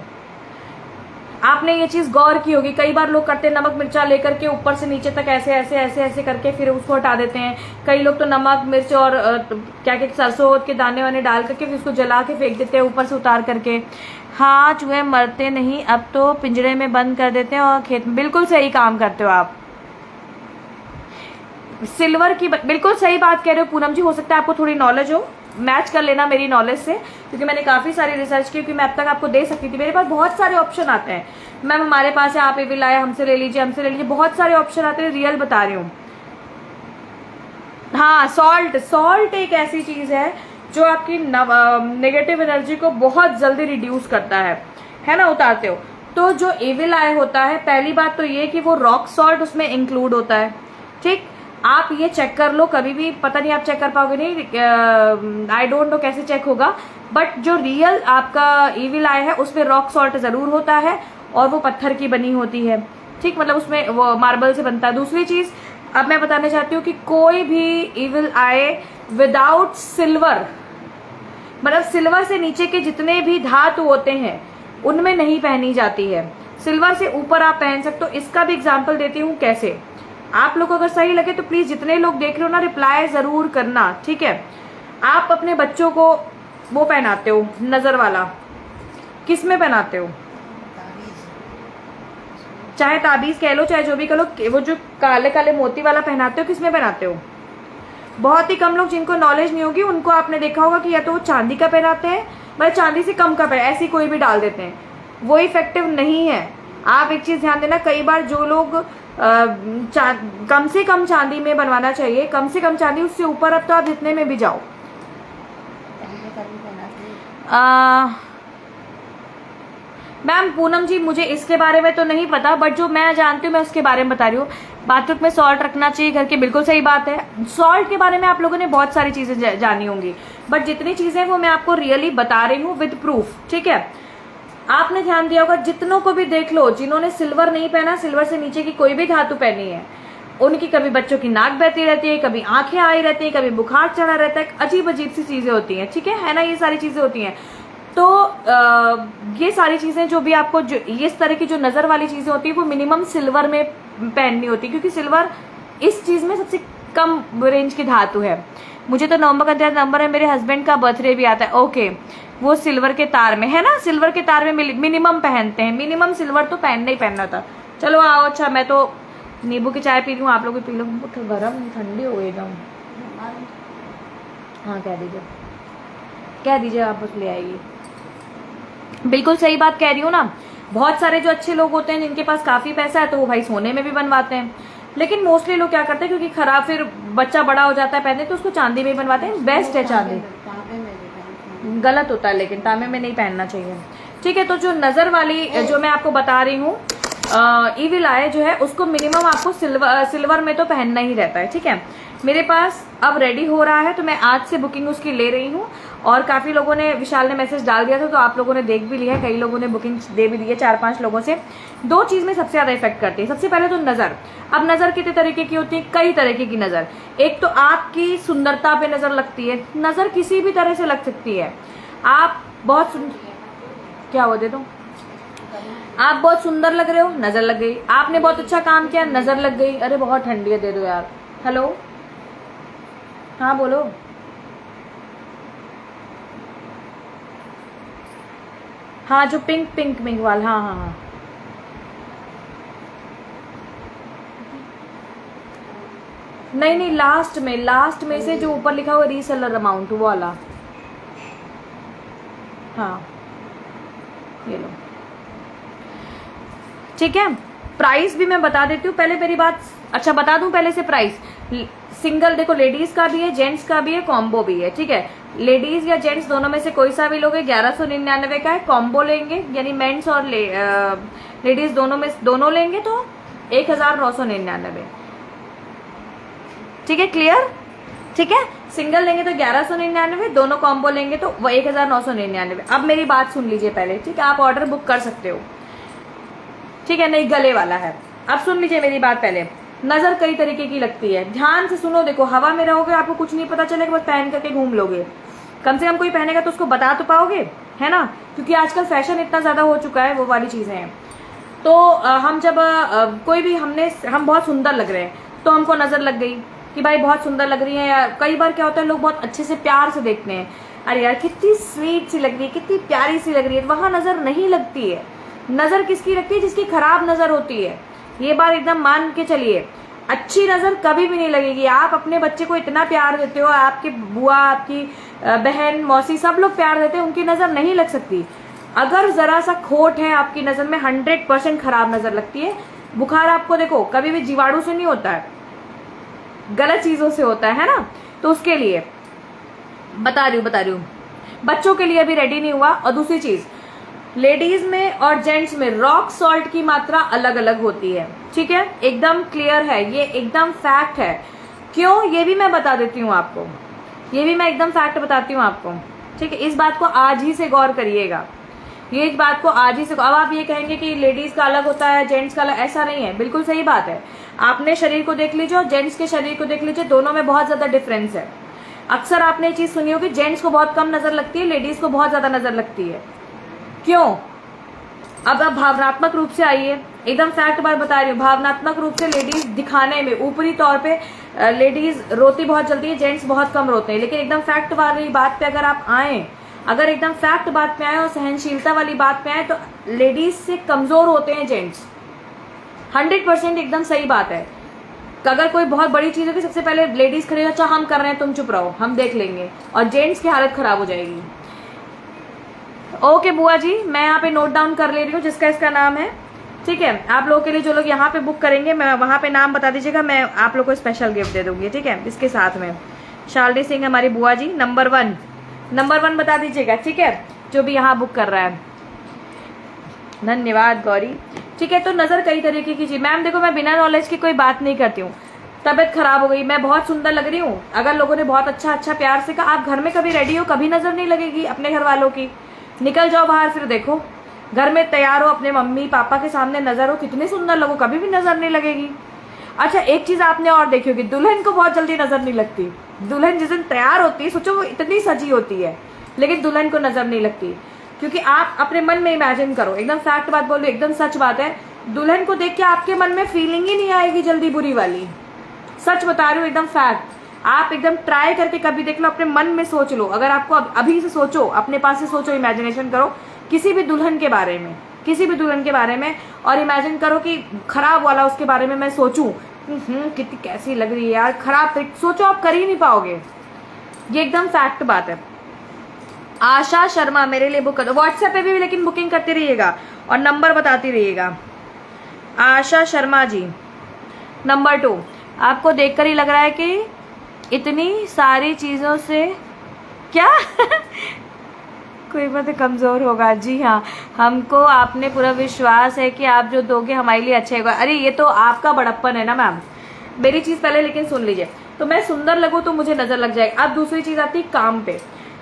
आपने ये चीज गौर की होगी, कई बार लोग करते हैं नमक मिर्चा लेकर के ऊपर से नीचे तक ऐसे ऐसे ऐसे ऐसे करके फिर उसको हटा देते हैं। कई लोग तो नमक मिर्च और क्या क्या सरसों के दाने वाने डाल करके फिर उसको जला के फेंक देते हैं ऊपर से उतार करके। हाँ, चूहे मरते नहीं, अब तो पिंजरे में बंद कर देते हैं और खेत में। बिल्कुल सही काम करते हो आप। सिल्वर की बिल्कुल सही बात कह रहे हो पूनम जी। हो सकता है आपको थोड़ी नॉलेज हो, मैच कर लेना मेरी नॉलेज से, क्योंकि मैंने काफी सारी रिसर्च की, क्योंकि मैं अब तक आपको दे सकती थी। मेरे पास बहुत सारे ऑप्शन आते हैं मैम, हमारे पास है, आप ईविल आई हमसे ले लीजिए, हमसे ले लीजिए, बहुत सारे ऑप्शन आते हैं, रियल बता रही हूँ। हाँ, सॉल्ट एक ऐसी चीज है जो आपकी नेगेटिव एनर्जी को बहुत जल्दी रिड्यूस करता है ना, उतारते हो। तो जो ईविल आई होता है, पहली बात तो ये कि वो रॉक सॉल्ट उसमें इंक्लूड होता है, ठीक। आप ये चेक कर लो कभी भी, पता नहीं आप चेक कर पाओगे नहीं, आई डोंट नो कैसे चेक होगा, बट जो रियल आपका ईविल आई है उसमें रॉक सॉल्ट जरूर होता है, और वो पत्थर की बनी होती है, ठीक, मतलब उसमें वो मार्बल से बनता है। दूसरी चीज अब मैं बताना चाहती हूँ कि कोई भी ईविल आई विदाउट सिल्वर, मतलब सिल्वर से नीचे के जितने भी धातु होते हैं उनमें नहीं पहनी जाती है। सिल्वर से ऊपर आप पहन सकते हो। इसका भी एग्जाम्पल देती हूँ कैसे। आप लोग को अगर सही लगे तो प्लीज जितने लोग देख रहे हो ना, रिप्लाई जरूर करना, ठीक है। आप अपने बच्चों को वो पहनाते हो नजर वाला, किस में पहनाते हो? चाहे ताबीज कह लो, चाहे जो भी कह लो, वो जो काले काले मोती वाला पहनाते हो, किस में पहनाते हो? बहुत ही कम लोग, जिनको नॉलेज नहीं होगी उनको आपने देखा होगा कि या तो वो चांदी का पहनाते हैं, मतलब चांदी से कम का ऐसी कोई भी डाल देते हैं, वो इफेक्टिव नहीं है। आप एक चीज ध्यान देना, कई बार जो लोग कम से कम चांदी में बनवाना चाहिए, कम से कम चांदी, उससे ऊपर अब तो आप जितने में भी जाओ। मैम पूनम जी मुझे इसके बारे में तो नहीं पता, बट जो मैं जानती हूँ मैं उसके बारे में बता रही हूँ। बाथरूम में सॉल्ट रखना चाहिए घर के, बिल्कुल सही बात है। सॉल्ट के बारे में आप लोगों ने बहुत सारी चीजें जानी होंगी, बट जितनी चीजें वो मैं आपको रियली बता रही हूँ विद प्रूफ, ठीक है। आपने ध्यान दिया होगा, जितनों को भी देख लो जिन्होंने सिल्वर नहीं पहना, सिल्वर से नीचे की कोई भी धातु पहनी है, उनकी कभी बच्चों की नाक बहती रहती है, कभी आंखें आई रहती है, कभी बुखार चढ़ा रहता है, अजीब अजीब सी चीजें होती हैं, ठीक है ना, ये सारी चीजें होती हैं। तो ये सारी चीजें जो भी आपको जो इस तरह की जो नजर वाली चीजें होती है वो मिनिमम सिल्वर में पहननी होती है, क्योंकि सिल्वर इस चीज में सबसे कम रेंज की धातु है। मुझे तो नवंबर का 13 नवंबर है, मेरे हस्बैंड का बर्थडे भी आता है। ओके, वो सिल्वर के तार में है ना, सिल्वर के तार में मिनिमम पहनते हैं, मिनिमम सिल्वर तो पहनना ही पहनना था। चलो आओ, अच्छा मैं तो नींबू की चाय पी रही हूँ, आप लोग भी पी लो, गर्म ठंडी हो गई जाऊँ। हाँ कह दीजिए आप बस ले आइए। बिल्कुल सही बात कह रही हूँ ना, बहुत सारे जो अच्छे लोग होते हैं जिनके पास काफी पैसा है तो वो भाई सोने में भी बनवाते हैं, लेकिन मोस्टली लोग क्या करते हैं, क्योंकि खराब फिर बच्चा बड़ा हो जाता है पहनते, तो उसको चांदी में ही बनवाते हैं। बेस्ट है चांदी, गलत होता है लेकिन तांबे में नहीं पहनना चाहिए, ठीक है। तो जो नजर वाली जो मैं आपको बता रही हूँ ईविल आई जो है, उसको मिनिमम आपको सिल्वर में तो पहनना ही रहता है, ठीक है। मेरे पास अब रेडी हो रहा है, तो मैं आज से बुकिंग उसकी ले रही हूँ, और काफी लोगों ने, विशाल ने मैसेज डाल दिया था तो आप लोगों ने देख भी लिया है, कई लोगों ने बुकिंग दे भी दी है, 4-5 लोगों से। दो चीज में सबसे ज्यादा इफेक्ट करती है, सबसे पहले तो नजर। अब नजर कितने तरीके की होती है, कई तरीके की नजर। एक तो आपकी सुंदरता पे नजर लगती है, नजर किसी भी तरह से लग सकती है। आप बहुत क्या हो दे दो, आप बहुत सुंदर लग रहे हो, नजर लग गई। आपने बहुत अच्छा काम किया, नजर लग गई। अरे बहुत ठंडी है, दे दो यार। हेलो, हाँ बोलो। हाँ जो पिंक वाला, हाँ। नहीं लास्ट में से जो ऊपर लिखा हुआ रीसेलर अमाउंट वो वाला, हाँ ये लो, ठीक है। प्राइस भी मैं बता देती हूँ, पहले मेरी बात, अच्छा बता दूं पहले से प्राइस। सिंगल देखो, लेडीज का भी है, जेंट्स का भी है, कॉम्बो भी है, ठीक है। लेडीज या जेंट्स दोनों में से कोई सा भी लोगे 1199 का है। कॉम्बो लेंगे यानी मेंस और लेडीज दोनों लेंगे तो 1999। ठीक है, क्लियर? ठीक है, सिंगल लेंगे तो 1199, दोनों कॉम्बो लेंगे तो 1999। अब मेरी बात सुन लीजिए पहले, ठीक है? आप ऑर्डर बुक कर सकते हो, ठीक है? नहीं, गले वाला है। अब सुन लीजिए मेरी बात पहले। नजर कई तरीके की लगती है, ध्यान से सुनो। देखो, हवा में रहोगे आपको कुछ नहीं पता चलेगा, बस पहन करके घूम लोगे। कम से कम कोई पहनेगा तो उसको बता तो पाओगे, है ना? क्योंकि आजकल फैशन इतना ज्यादा हो चुका है, वो वाली चीजें हैं। तो हम जब कोई भी हम बहुत सुंदर लग रहे हैं तो हमको नजर लग गई कि भाई बहुत सुंदर लग रही है। या कई बार क्या होता है, लोग बहुत अच्छे से प्यार से देखते हैं, अरे यार कितनी स्वीट सी लग रही है, कितनी प्यारी सी लग रही है, वहां नजर नहीं लगती है। नजर किसकी लगती है? जिसकी खराब नजर होती है। ये बात एकदम मान के चलिए, अच्छी नजर कभी भी नहीं लगेगी। आप अपने बच्चे को इतना प्यार देते हो, आपकी बुआ, आपकी बहन, मौसी, सब लोग प्यार देते हैं, उनकी नजर नहीं लग सकती। अगर जरा सा खोट है आपकी नजर में, 100% खराब नजर लगती है। बुखार आपको देखो कभी भी जीवाणु से नहीं होता है, गलत चीजों से होता है ना? तो उसके लिए बता रही हूँ। बच्चों के लिए अभी रेडी नहीं हुआ। और दूसरी चीज, लेडीज में और जेंट्स में रॉक सॉल्ट की मात्रा अलग अलग होती है, ठीक है? एकदम क्लियर है, ये एकदम फैक्ट है। क्यों? ये भी मैं बता देती हूँ आपको, ये भी मैं एकदम फैक्ट बताती हूँ आपको, ठीक है? इस बात को आज ही से गौर करिएगा, ये इस बात को आज ही से। अब आप ये कहेंगे कि लेडीज का अलग होता है, जेंट्स का अलग, ऐसा नहीं है, बिल्कुल सही बात है। आपने शरीर को देख लीजिए और जेंट्स के शरीर को देख लीजिए, दोनों में बहुत ज्यादा डिफरेंस है। अक्सर आपने ये चीज सुनी होगी, जेंट्स को बहुत कम नजर लगती है, लेडीज को बहुत ज्यादा नजर लगती है। क्यों? अब आप भावनात्मक रूप से आइए, एकदम फैक्ट बात बता रही हूँ। भावनात्मक रूप से लेडीज दिखाने में, ऊपरी तौर पे लेडीज रोती बहुत जल्दी है, जेंट्स बहुत कम रोते हैं। लेकिन एकदम फैक्ट वाली बात पे अगर आप आए, अगर एकदम फैक्ट बात पे आए और सहनशीलता वाली बात पे आए, तो लेडीज से कमजोर होते हैं जेंट्स। 100% एकदम सही बात है। अगर कोई बहुत बड़ी चीज होगी, सबसे पहले लेडीज खड़ी, अच्छा हम कर रहे हैं, तुम चुप रहो, हम देख लेंगे, और जेंट्स की हालत खराब हो जाएगी। ओके बुआ जी, मैं यहाँ पे नोट डाउन कर ले रही हूँ जिसका इसका नाम है, ठीक है? आप लोगों के लिए जो लोग यहाँ पे बुक करेंगे, मैं वहां पे नाम बता दीजिएगा, मैं आप लोग को स्पेशल गिफ्ट दे दूंगी, ठीक है? इसके साथ में शालिनी सिंह हमारी बुआ जी, नंबर 1 बता दीजिएगा, ठीक है? जो भी यहाँ बुक कर रहा है, धन्यवाद गौरी। ठीक है, तो नजर कई तरीके की चीज। मैम देखो, मैं बिना नॉलेज की कोई बात नहीं करती हूँ। तबियत खराब हो गई, मैं बहुत सुंदर लग रही हूँ, अगर लोगों ने बहुत अच्छा प्यार से कहा, आप घर में कभी रेडी हो, कभी नजर नहीं लगेगी अपने घर वालों की। निकल जाओ बाहर, फिर देखो, घर में तैयार हो, अपने मम्मी पापा के सामने नजर हो, कितने सुंदर लगो, कभी भी नजर नहीं लगेगी। अच्छा, एक चीज आपने और देखी होगी, दुल्हन को बहुत जल्दी नजर नहीं लगती। दुल्हन जिस दिन तैयार होती है, सोचो वो इतनी सजी होती है, लेकिन दुल्हन को नजर नहीं लगती। क्योंकि आप अपने मन में इमेजिन करो, एकदम फैक्ट बात बोलो, एकदम सच बात है, दुल्हन को देख के आपके मन में फीलिंग ही नहीं आएगी जल्दी बुरी वाली। सच बता रही हूँ, एकदम फैक्ट। आप एकदम ट्राई करके कभी देख लो, अपने मन में सोच लो, अगर आपको अभी से सोचो, अपने पास से सोचो, इमेजिनेशन करो किसी भी दुल्हन के बारे में, किसी भी दुल्हन के बारे में, और इमेजिन करो कि खराब वाला उसके बारे में मैं सोचूं, कितनी कैसी लग रही है यार, खराब सोचो, आप कर ही नहीं पाओगे। ये एकदम फैक्ट बात है। आशा शर्मा मेरे लिए बुक कर दो, व्हाट्सएप पे भी लेकिन बुकिंग करते रहिएगा और नंबर बताती रहिएगा। आशा शर्मा जी, नंबर 2। आपको देखकर ही लग रहा है कि इतनी सारी चीजों से क्या कोई बात कमजोर होगा। जी हाँ, हमको आपने पूरा विश्वास है कि आप जो दोगे हमारे लिए अच्छा होगा। अरे ये तो आपका बड़प्पन है ना मैम। मेरी चीज पहले लेकिन सुन लीजिए, तो मैं सुंदर लगूं तो मुझे नजर लग जाएगी। अब दूसरी चीज आती है काम पे।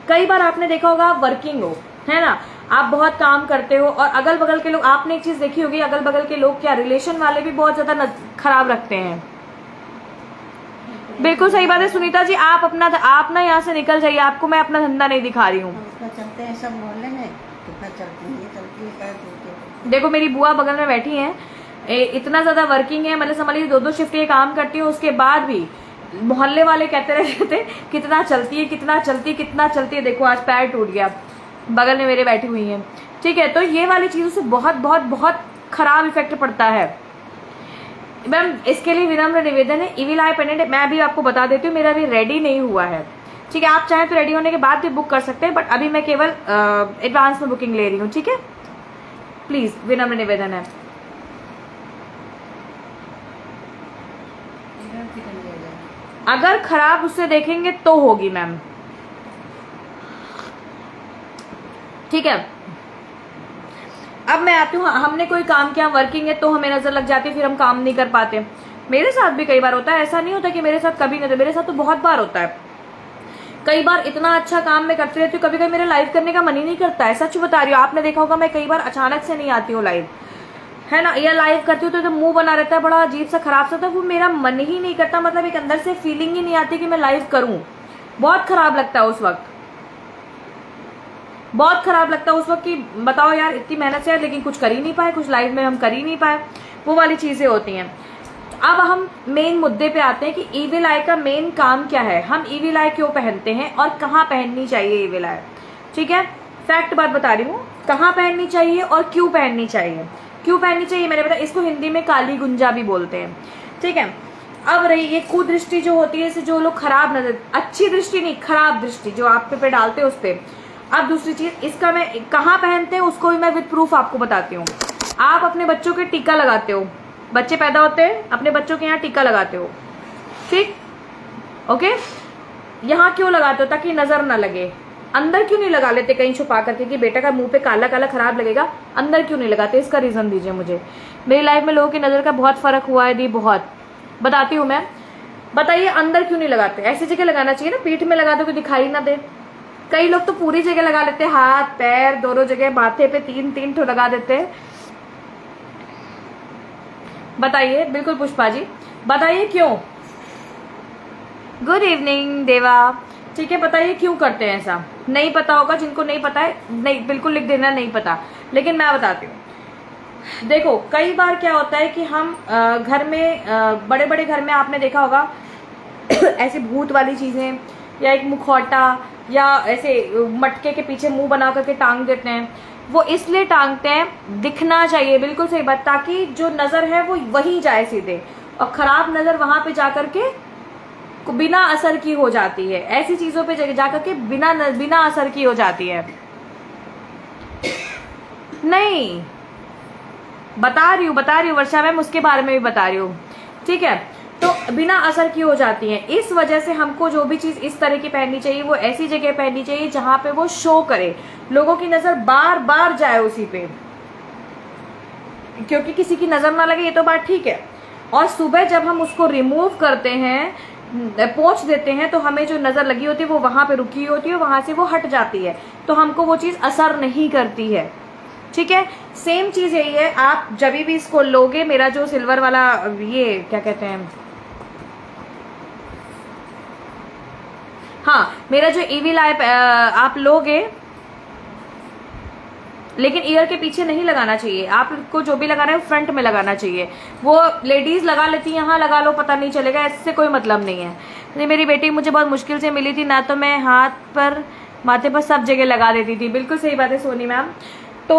कई बार आपने देखा होगा, आप वर्किंग हो, है ना, आप बहुत काम करते हो, और अगल बगल के लोग, आपने एक चीज देखी होगी, अगल बगल के लोग क्या, रिलेशन वाले भी बहुत ज्यादा खराब रखते हैं। बिल्कुल सही बात है सुनीता जी, आप ना यहाँ से निकल जाइए, आपको मैं अपना धंधा नहीं दिखा रही हूँ। चलते हैं सब मोहल्ले में, चलती है। देखो मेरी बुआ बगल में बैठी हैं, इतना ज्यादा वर्किंग है, मतलब समझ लीजिए 2-2 शिफ्ट ये काम करती हूँ, उसके बाद भी मोहल्ले वाले कहते रहते थे कितना चलती है, कितना चलती है। देखो आज पैर टूट गया, बगल में मेरे बैठी हुई है, ठीक है? तो ये वाली चीजों से बहुत बहुत बहुत खराब इफेक्ट पड़ता है मैम। इसके लिए विनम्र निवेदन है, इविल आई पेंडेंट मैं अभी आपको बता देती हूँ, मेरा अभी रेडी नहीं हुआ है, ठीक है? आप चाहें तो रेडी होने के बाद भी बुक कर सकते हैं, बट अभी मैं केवल एडवांस में बुकिंग ले रही हूँ, ठीक है? प्लीज, विनम्र निवेदन है। अगर खराब उससे देखेंगे तो होगी मैम, ठीक है। अब मैं आती हूँ, हमने कोई काम किया, वर्किंग है, तो हमें नजर लग जाती है, फिर हम काम नहीं कर पाते। मेरे साथ भी कई बार होता है, ऐसा नहीं होता कि मेरे साथ कभी नहीं होता, मेरे साथ तो बहुत बार होता है। कई बार इतना अच्छा काम मैं करती रहती हूँ, कभी कभी मेरा लाइव करने का मन ही नहीं करता है, सच बता रही हूँ। आपने देखा होगा मैं कई बार अचानक से नहीं आती हूँ लाइव, है ना, या लाइव करती हूँ तो मुंह बना रहता है, बड़ा अजीब सा खराब सा, तो वो मेरा मन ही नहीं करता, मतलब एक अंदर से फीलिंग ही नहीं आती कि मैं लाइव करूं। बहुत खराब लगता है उस वक्त, बहुत खराब लगता है उस वक्त कि बताओ यार इतनी मेहनत से, लेकिन कुछ कर ही नहीं पाए, कुछ लाइव में हम कर ही नहीं पाए, वो वाली चीजें होती हैं। अब हम मेन मुद्दे पे आते हैं कि ईविल आई का मेन काम क्या है, हम ईविल आई क्यों पहनते हैं और कहाँ पहननी चाहिए ईविल आई। ठीक है, फैक्ट बात बता रही हूँ, कहाँ पहननी चाहिए और क्यों पहननी चाहिए। क्यों पहननी चाहिए मैंने बताया, इसको हिंदी में काली गुंजा भी बोलते हैं। ठीक है, अब रही ये कुदृष्टि जो होती है, इसे जो लोग खराब नजर, अच्छी दृष्टि नहीं, खराब दृष्टि जो आप पे डालते हैं उस पे। अब दूसरी चीज, इसका मैं कहाँ पहनते हैं उसको भी मैं विद प्रूफ आपको बताती हूँ। आप अपने बच्चों के टीका लगाते हो, बच्चे पैदा होते हैं, अपने बच्चों के यहाँ टीका लगाते हो, ठीक, ओके। यहाँ क्यों लगाते हो, ताकि नजर ना लगे। अंदर क्यों नहीं लगा लेते कहीं छुपा करके कि बेटा का मुंह पे काला काला खराब लगेगा, अंदर क्यों नहीं लगाते, इसका रीजन दीजिए मुझे। मेरी लाइफ में लोगों की नजर का बहुत फर्क हुआ है दी, बहुत बताती हूँ मैं। बताइए अंदर क्यों नहीं लगाते, ऐसी जगह लगाना चाहिए ना, पीठ में लगा दो कि दिखाई ना दे। कई लोग तो पूरी जगह लगा लेते हैं, हाथ पैर दोनों जगह, माथे पे 3-3 ठो लगा देते हैं। बताइए, बिल्कुल पुष्पा जी बताइए क्यों। गुड इवनिंग देवा, ठीक है, बताइए क्यों करते हैं ऐसा। नहीं पता होगा, जिनको नहीं पता है नहीं बिल्कुल लिख देना नहीं पता, लेकिन मैं बताती हूँ। देखो कई बार क्या होता है कि हम घर में, बड़े बड़े घर में आपने देखा होगा ऐसी भूत वाली चीजें, या एक मुखौटा, या ऐसे मटके के पीछे मुंह बना करके टांग देते हैं। वो इसलिए टांगते हैं, दिखना चाहिए, बिल्कुल सही बात, ताकि जो नजर है वो वहीं जाए सीधे, और खराब नजर वहां पे जाकर के बिना असर की हो जाती है। ऐसी चीजों पे जाकर के बिना असर की हो जाती है। नहीं, बता रही हूँ वर्षा मैम, उसके बारे में भी बता रही हूँ। ठीक है, तो बिना असर की हो जाती है। इस वजह से हमको जो भी चीज इस तरह की पहननी चाहिए, वो ऐसी जगह पहननी चाहिए जहां पे वो शो करे, लोगों की नजर बार बार जाए उसी पे, क्योंकि किसी की नजर ना लगे, ये तो बात ठीक है। और सुबह जब हम उसको रिमूव करते हैं, पोंछ देते हैं, तो हमें जो नजर लगी होती है वो वहां पे रुकी होती है, वहां से वो हट जाती है, तो हमको वो चीज असर नहीं करती है। ठीक है, सेम चीज यही है, आप जब भी इसको लोगे, मेरा जो सिल्वर वाला ये क्या कहते हैं, हाँ, मेरा जो ईविल आई आप लोगे, लेकिन ईयर के पीछे नहीं लगाना चाहिए आपको, जो भी लगाना है फ्रंट में लगाना चाहिए। वो लेडीज लगा लेती हैं, यहाँ लगा लो पता नहीं चलेगा, इससे कोई मतलब नहीं है। तो मेरी बेटी मुझे बहुत मुश्किल से मिली थी ना, तो मैं हाथ पर माथे पर सब जगह लगा देती थी। बिल्कुल सही बात है सोनी मैम। तो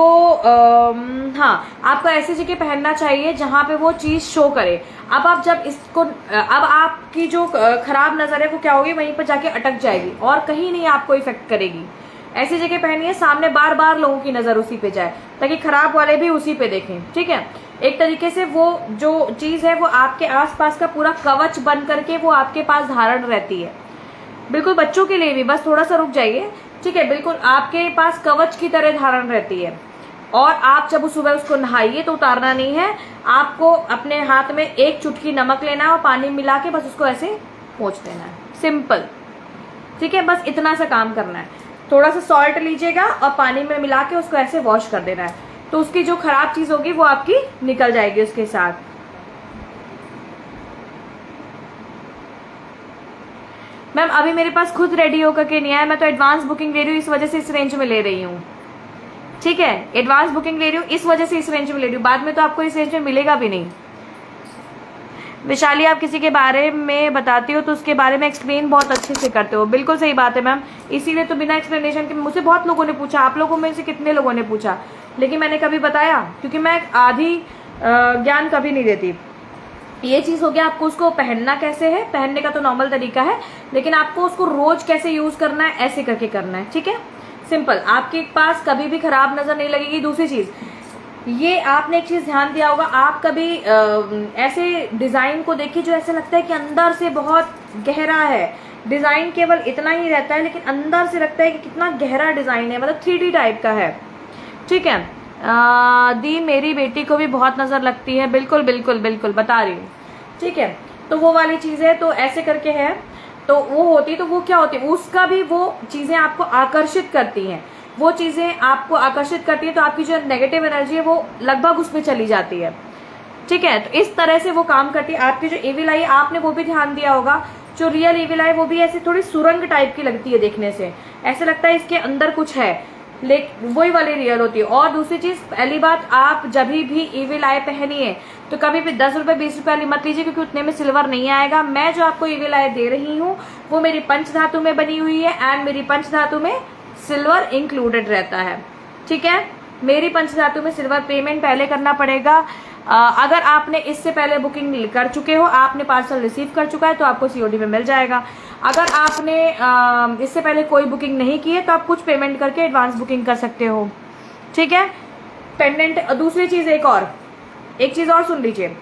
हाँ, आपको ऐसी जगह पहनना चाहिए जहां पे वो चीज शो करे। अब आप जब इसको, अब आपकी जो खराब नजर है वो क्या होगी, वहीं पर जाके अटक जाएगी और कहीं नहीं आपको इफेक्ट करेगी। ऐसी जगह पहनिए सामने बार बार लोगों की नजर उसी पे जाए, ताकि खराब वाले भी उसी पे देखें। ठीक है, एक तरीके से वो जो चीज है वो आपके आसपास का पूरा कवच बन करके वो आपके पास धारण रहती है। बिल्कुल बच्चों के लिए भी, बस थोड़ा सा रुक जाइए। ठीक है, बिल्कुल आपके पास कवच की तरह धारण रहती है। और आप जब सुबह उसको नहाइए तो उतारना नहीं है, आपको अपने हाथ में एक चुटकी नमक लेना है और पानी मिला के बस उसको ऐसे पोंछ देना है, सिंपल। ठीक है, बस इतना सा काम करना है। थोड़ा सा सॉल्ट लीजिएगा और पानी में मिला के उसको ऐसे वॉश कर देना है, तो उसकी जो खराब चीज होगी वो आपकी निकल जाएगी उसके साथ। मैम अभी मेरे पास खुद रेडी होकर के नहीं आया, मैं तो एडवांस बुकिंग ले रही हूँ, इस वजह से इस रेंज में ले रही हूँ। ठीक है, एडवांस बुकिंग ले रही हूँ, इस वजह से इस रेंज में ले रही हूँ, बाद में तो आपको इस रेंज में मिलेगा भी नहीं। विशाली, आप किसी के बारे में बताती हो तो उसके बारे में एक्सप्लेन बहुत अच्छे से करते हो। बिल्कुल सही बात है मैम, इसीलिए तो बिना एक्सप्लेनेशन के मुझसे बहुत लोगों ने पूछा, आप लोगों में से कितने लोगों ने पूछा, लेकिन मैंने कभी बताया, क्योंकि मैं आधी ज्ञान कभी नहीं देती। ये चीज हो गया, आपको उसको पहनना कैसे है, पहनने का तो नॉर्मल तरीका है, लेकिन आपको उसको रोज कैसे यूज करना है, ऐसे करके करना है। ठीक है, सिंपल, आपके पास कभी भी खराब नजर नहीं लगेगी। दूसरी चीज, ये आपने एक चीज ध्यान दिया होगा, आप कभी ऐसे डिजाइन को देखिए जो ऐसे लगता है कि अंदर से बहुत गहरा है, डिजाइन केवल इतना ही रहता है, लेकिन अंदर से लगता है कि कितना गहरा डिजाइन है, मतलब 3D टाइप का है। ठीक है। दी मेरी बेटी को भी बहुत नजर लगती है, बिल्कुल बिल्कुल बिल्कुल बता रही हूँ। ठीक है, तो वो वाली चीज है, तो ऐसे करके है, तो वो होती, तो वो क्या होती है, उसका भी वो चीजें आपको आकर्षित करती हैं, वो चीजें आपको आकर्षित करती है, तो आपकी जो नेगेटिव एनर्जी है वो लगभग उसमें चली जाती है। ठीक है, तो इस तरह से वो काम करती है। आपकी जो इविल आई, आपने वो भी ध्यान दिया होगा, जो रियल इविल आई वो भी ऐसे थोड़ी सुरंग टाइप की लगती है, देखने से ऐसे लगता है इसके अंदर कुछ है, लेकिन वही वाली रियल होती है। और दूसरी चीज, पहली बात, आप जब भी इविल आई पहनिए तो कभी भी 10 रुपए 20 रुपए वाली मत लीजिए, क्योंकि उतने में सिल्वर नहीं आएगा। मैं जो आपको इविल आई दे रही हूँ वो मेरी पंचधातु में बनी हुई है, एंड मेरी पंचधातु में सिल्वर इंक्लूडेड रहता है। ठीक है, मेरी पंचधातु में सिल्वर पेमेंट पहले करना पड़ेगा। अगर आपने इससे पहले बुकिंग कर चुके हो, आपने पार्सल रिसीव कर चुका है, तो आपको सीओडी में मिल जाएगा। अगर आपने इससे पहले कोई बुकिंग नहीं की है तो आप कुछ पेमेंट करके एडवांस बुकिंग कर सकते हो। ठीक है, पेंडेंट। दूसरी चीज, एक चीज और सुन लीजिए,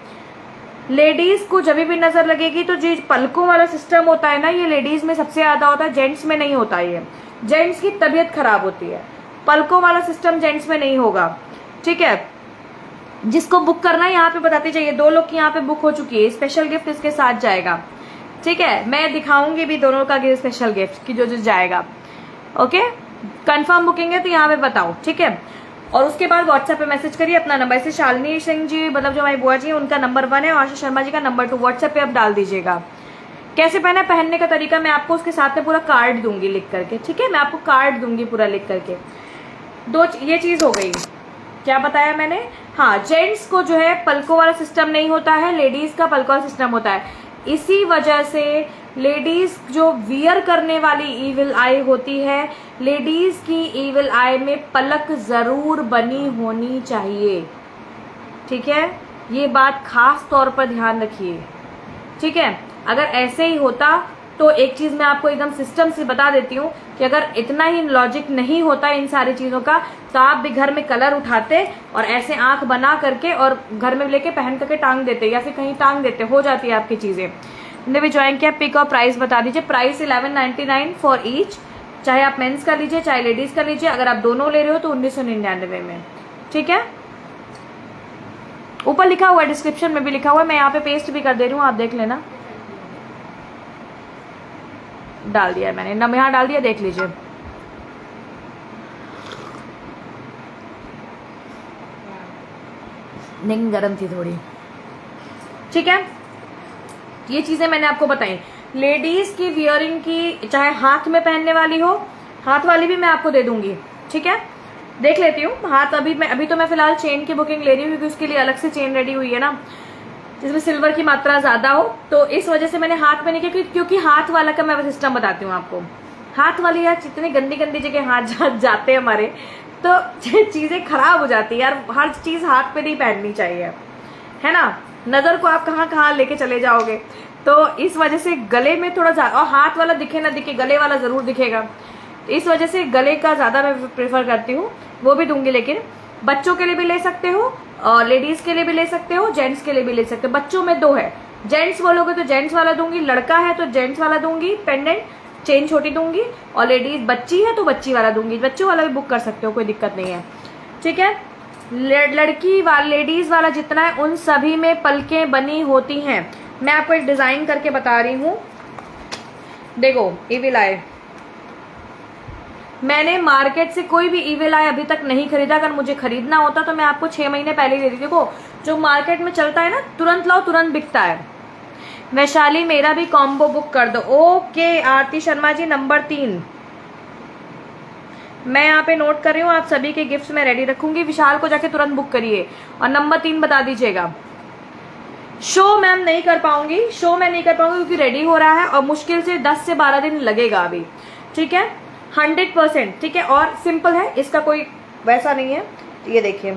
लेडीज को जब भी नजर लगेगी तो जो पलकों वाला सिस्टम होता है ना, ये लेडीज में सबसे ज्यादा होता है, जेंट्स में नहीं होता। ये जेंट्स की तबीयत खराब होती है, पलकों वाला सिस्टम जेंट्स में नहीं होगा। ठीक है, जिसको बुक करना है यहाँ पे बताते जाइए। 2 लोग की यहाँ पे बुक हो चुकी है, स्पेशल गिफ्ट इसके साथ जाएगा। ठीक है, मैं दिखाऊंगी भी दोनों का स्पेशल गिफ्ट की जो जाएगा। ओके, कंफर्म बुकिंग है तो यहाँ पे बताओ। ठीक है, और उसके बाद व्हाट्सएप पे मैसेज करिए अपना नंबर। ऐसे शालिनी सिंह जी, मतलब जो हमारी बुआ जी है, उनका नंबर 1 है, और आशा शर्मा जी का नंबर 2 व्हाट्सएप पे आप डाल दीजिएगा। कैसे पहना, पहनने का तरीका मैं आपको उसके साथ में पूरा कार्ड दूंगी लिख करके। ठीक है, मैं आपको कार्ड दूंगी पूरा लिख करके। ये चीज हो गई। क्या बताया मैंने? हाँ, जेंट्स को जो है पलकों वाला सिस्टम नहीं होता है, लेडीज का पलकों वाला सिस्टम होता है। इसी वजह से लेडीज जो वियर करने वाली इविल आई होती है, लेडीज की इविल आई में पलक जरूर बनी होनी चाहिए। ठीक है, ये बात खास तौर पर ध्यान रखिए। ठीक है, अगर ऐसे ही होता तो एक चीज मैं आपको एकदम सिस्टम से बता देती हूँ कि अगर इतना ही लॉजिक नहीं होता इन सारी चीजों का, तो आप भी घर में कलर उठाते और ऐसे आंख बना करके और घर में लेके पहन करके टांग देते, या फिर कहीं टांग देते, हो जाती है आपकी चीजें। ने भी ज्वाइन किया, पिक और प्राइस बता दीजिए। प्राइस 1199 फॉर ईच, चाहे आप मेंस का लीजिए चाहे लेडीज का लीजिए। अगर आप दोनों ले रहे हो तो 1999 में। ठीक है, ऊपर लिखा हुआ है, डिस्क्रिप्शन में भी लिखा हुआ है, मैं यहाँ पे पेस्ट भी कर दे रही हूँ, आप देख लेना। डाल दिया है मैंने, नम यहाँ डाल दिया, देख लीजिए। नहीं, गर्म थी थोड़ी। ठीक है, ये चीजें मैंने आपको बताई। लेडीज की वियरिंग की, चाहे हाथ में पहनने वाली हो, हाथ वाली भी मैं आपको दे दूंगी। ठीक है, देख लेती हूँ हाथ। अभी तो मैं फिलहाल चेन की बुकिंग ले रही हूँ, क्योंकि उसके लिए अलग से चेन रेडी हुई है ना, जिसमें सिल्वर की मात्रा ज्यादा हो, तो इस वजह से मैंने हाथ में नहीं किया, क्योंकि हाथ वाला का मैं सिस्टम बताती हूँ आपको। हाथ वाली यार जितनी गंदी गंदी जगह हाथ जाते हैं हमारे, तो चीजें खराब हो जाती है यार। हर चीज हाथ पे नहीं पहननी चाहिए, है ना। नजर को आप कहाँ कहाँ लेके चले जाओगे, तो इस वजह से गले में थोड़ा ज्यादा, और हाथ वाला दिखे ना दिखे, गले वाला जरूर दिखेगा, इस वजह से गले का ज्यादा मैं प्रेफर करती हूँ। वो भी दूंगी, लेकिन बच्चों के लिए भी ले सकते हो, और लेडीज के लिए भी ले सकते हो, जेंट्स के लिए भी ले सकते हो। बच्चों में 2 है, जेंट्स बोलोगे तो जेंट्स वाला दूंगी, लड़का है तो जेंट्स वाला दूंगी, पेंडेंट चेन छोटी दूंगी, और लेडीज बच्ची है तो बच्ची वाला दूंगी। बच्चों वाला भी बुक कर सकते हो, कोई दिक्कत नहीं है। ठीक है, लड़की वाला, लेडीज वाला जितना है, उन सभी में पलकें बनी होती हैं। मैं आपको एक डिजाइन करके बता रही हूँ, देखो। इविल आई, मैंने मार्केट से कोई भी इविल आई अभी तक नहीं खरीदा। अगर मुझे खरीदना होता तो मैं आपको 6 महीने पहले ही दे दी। देखो, जो मार्केट में चलता है ना, तुरंत लाओ तुरंत बिकता है। वैशाली, मेरा भी कॉम्बो बुक कर दो। ओके आरती शर्मा जी, नंबर 3 मैं यहाँ पे नोट कर रही हूँ। आप सभी के गिफ्ट्स में रेडी रखूंगी। विशाल को जाके तुरंत बुक करिए, और नंबर 3 बता दीजिएगा। शो मैम नहीं कर पाऊंगी, शो मैं नहीं कर पाऊंगी क्योंकि रेडी हो रहा है, और मुश्किल से 10 से 12 दिन लगेगा अभी। ठीक है, 100%। ठीक है, और सिंपल है, इसका कोई वैसा नहीं है। ये देखिए,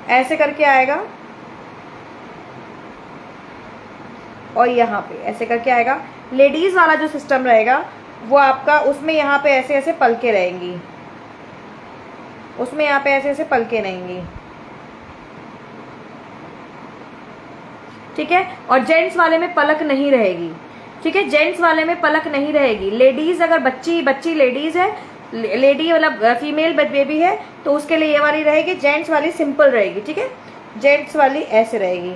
ऐसे करके आएगा, और यहाँ पे ऐसे करके आएगा। लेडीज वाला जो सिस्टम रहेगा वो आपका, उसमें यहाँ पे ऐसे ऐसे पलके रहेंगी, उसमें यहाँ पे ऐसे ऐसे पलके रहेंगी। ठीक है, और जेंट्स वाले में पलक नहीं रहेगी। ठीक है। जेंट्स वाले में पलक नहीं रहेगी। लेडीज अगर बच्ची लेडीज है, लेडी मतलब फीमेल बेबी है, तो उसके लिए ये वाली रहेगी। जेंट्स वाली सिंपल रहेगी, ठीक है। जेंट्स वाली ऐसे रहेगी।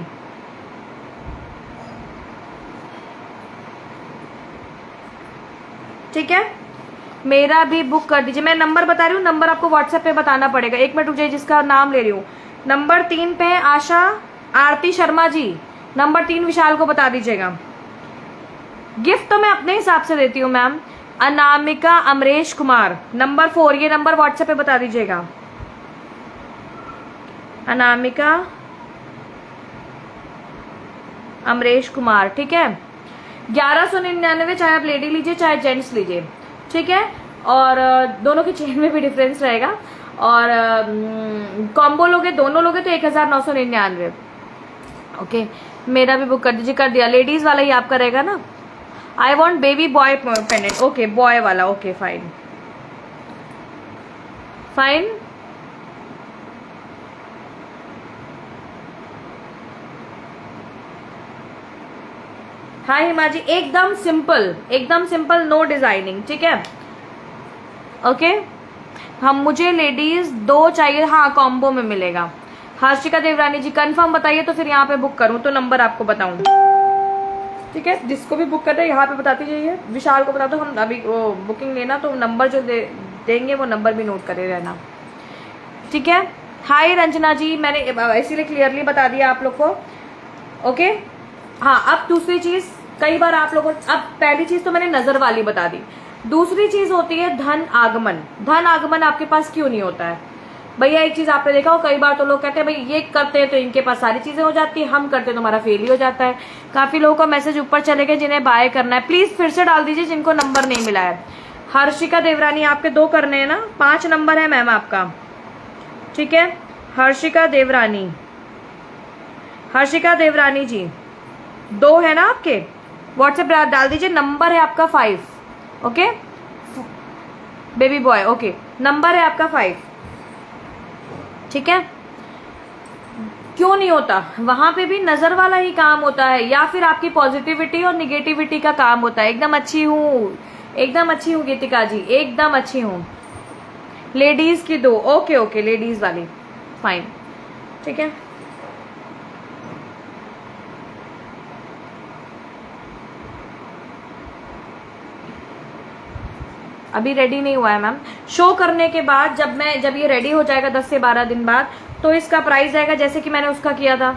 ठीक है, मेरा भी बुक कर दीजिए। मैं नंबर बता रही हूँ, नंबर आपको व्हाट्सएप पे बताना पड़ेगा। 1 मिनट रुक जाइए, जिसका नाम ले रही हूँ। नंबर 3 पे है आशा आरती शर्मा जी। नंबर 3 विशाल को बता दीजिएगा। गिफ्ट तो मैं अपने हिसाब से देती हूँ मैम। अनामिका अमरेश कुमार। नंबर 4, ये नंबर व्हाट्सएप पे बता दीजिएगा। अनामिका अमरेश कुमार, ठीक है। 1199, चाहे आप लेडी लीजिए चाहे जेंट्स लीजिए, ठीक है। और दोनों की चेन में भी डिफरेंस रहेगा। और कॉम्बो लोगे, दोनों लोगे तो 1999। ओके, मेरा भी बुक कर दीजिए। कर दिया। लेडीज वाला ही आपका रहेगा ना। I want baby boy pendant. Okay, boy वाला। Okay, fine fine. Hi Hima ji, एकदम सिंपल, नो डिजाइनिंग, ठीक है। ओके, हम मुझे लेडीज 2 चाहिए। हाँ, कॉम्बो में मिलेगा। हर्षिका देवरानी जी कंफर्म बताइए, तो फिर यहाँ पे बुक करूँ तो नंबर आपको बताऊं, ठीक है। जिसको भी बुक करना है यहाँ पे बताती जाइए। विशाल को बता दो, हम अभी वो बुकिंग लेना तो नंबर जो देंगे वो नंबर भी नोट करे रहना, ठीक है। हाय रंजना जी, मैंने इसीलिए क्लियरली बता दिया आप लोग को। ओके, हाँ। अब दूसरी चीज, कई बार आप लोगों, अब पहली चीज तो मैंने नजर वाली बता दी। दूसरी चीज होती है धन आगमन। धन आगमन आपके पास क्यों नहीं होता है भैया? एक चीज आपने देखा हो, कई बार तो लोग कहते हैं भाई ये करते हैं तो इनके पास सारी चीजें हो जाती है, हम करते हैं तो हमारा फेल ही हो जाता है। काफी लोगों का मैसेज ऊपर चले गए जिन्हें बाय करना है। प्लीज फिर से डाल दीजिए जिनको नंबर नहीं मिला है। हर्षिका देवरानी, आपके 2 करने हैं ना। 5 नंबर है मैम आपका, ठीक है। हर्षिका देवरानी जी 2 है ना आपके। व्हाट्सएप डाल दीजिए। नंबर है आपका 5, okay. Baby boy, okay. Number है आपका 5, ठीक है। क्यों नहीं होता? वहां पे भी नजर वाला ही काम होता है, या फिर आपकी पॉजिटिविटी और निगेटिविटी का काम होता है। एकदम अच्छी हूँ गीतिका जी, एकदम अच्छी हूँ। लेडीज की 2, ओके, लेडीज वाली, फाइन, ठीक है। अभी रेडी नहीं हुआ है मैम। शो करने के बाद जब ये रेडी हो जाएगा 10 से 12 दिन बाद, तो इसका प्राइस आएगा जैसे कि मैंने उसका किया था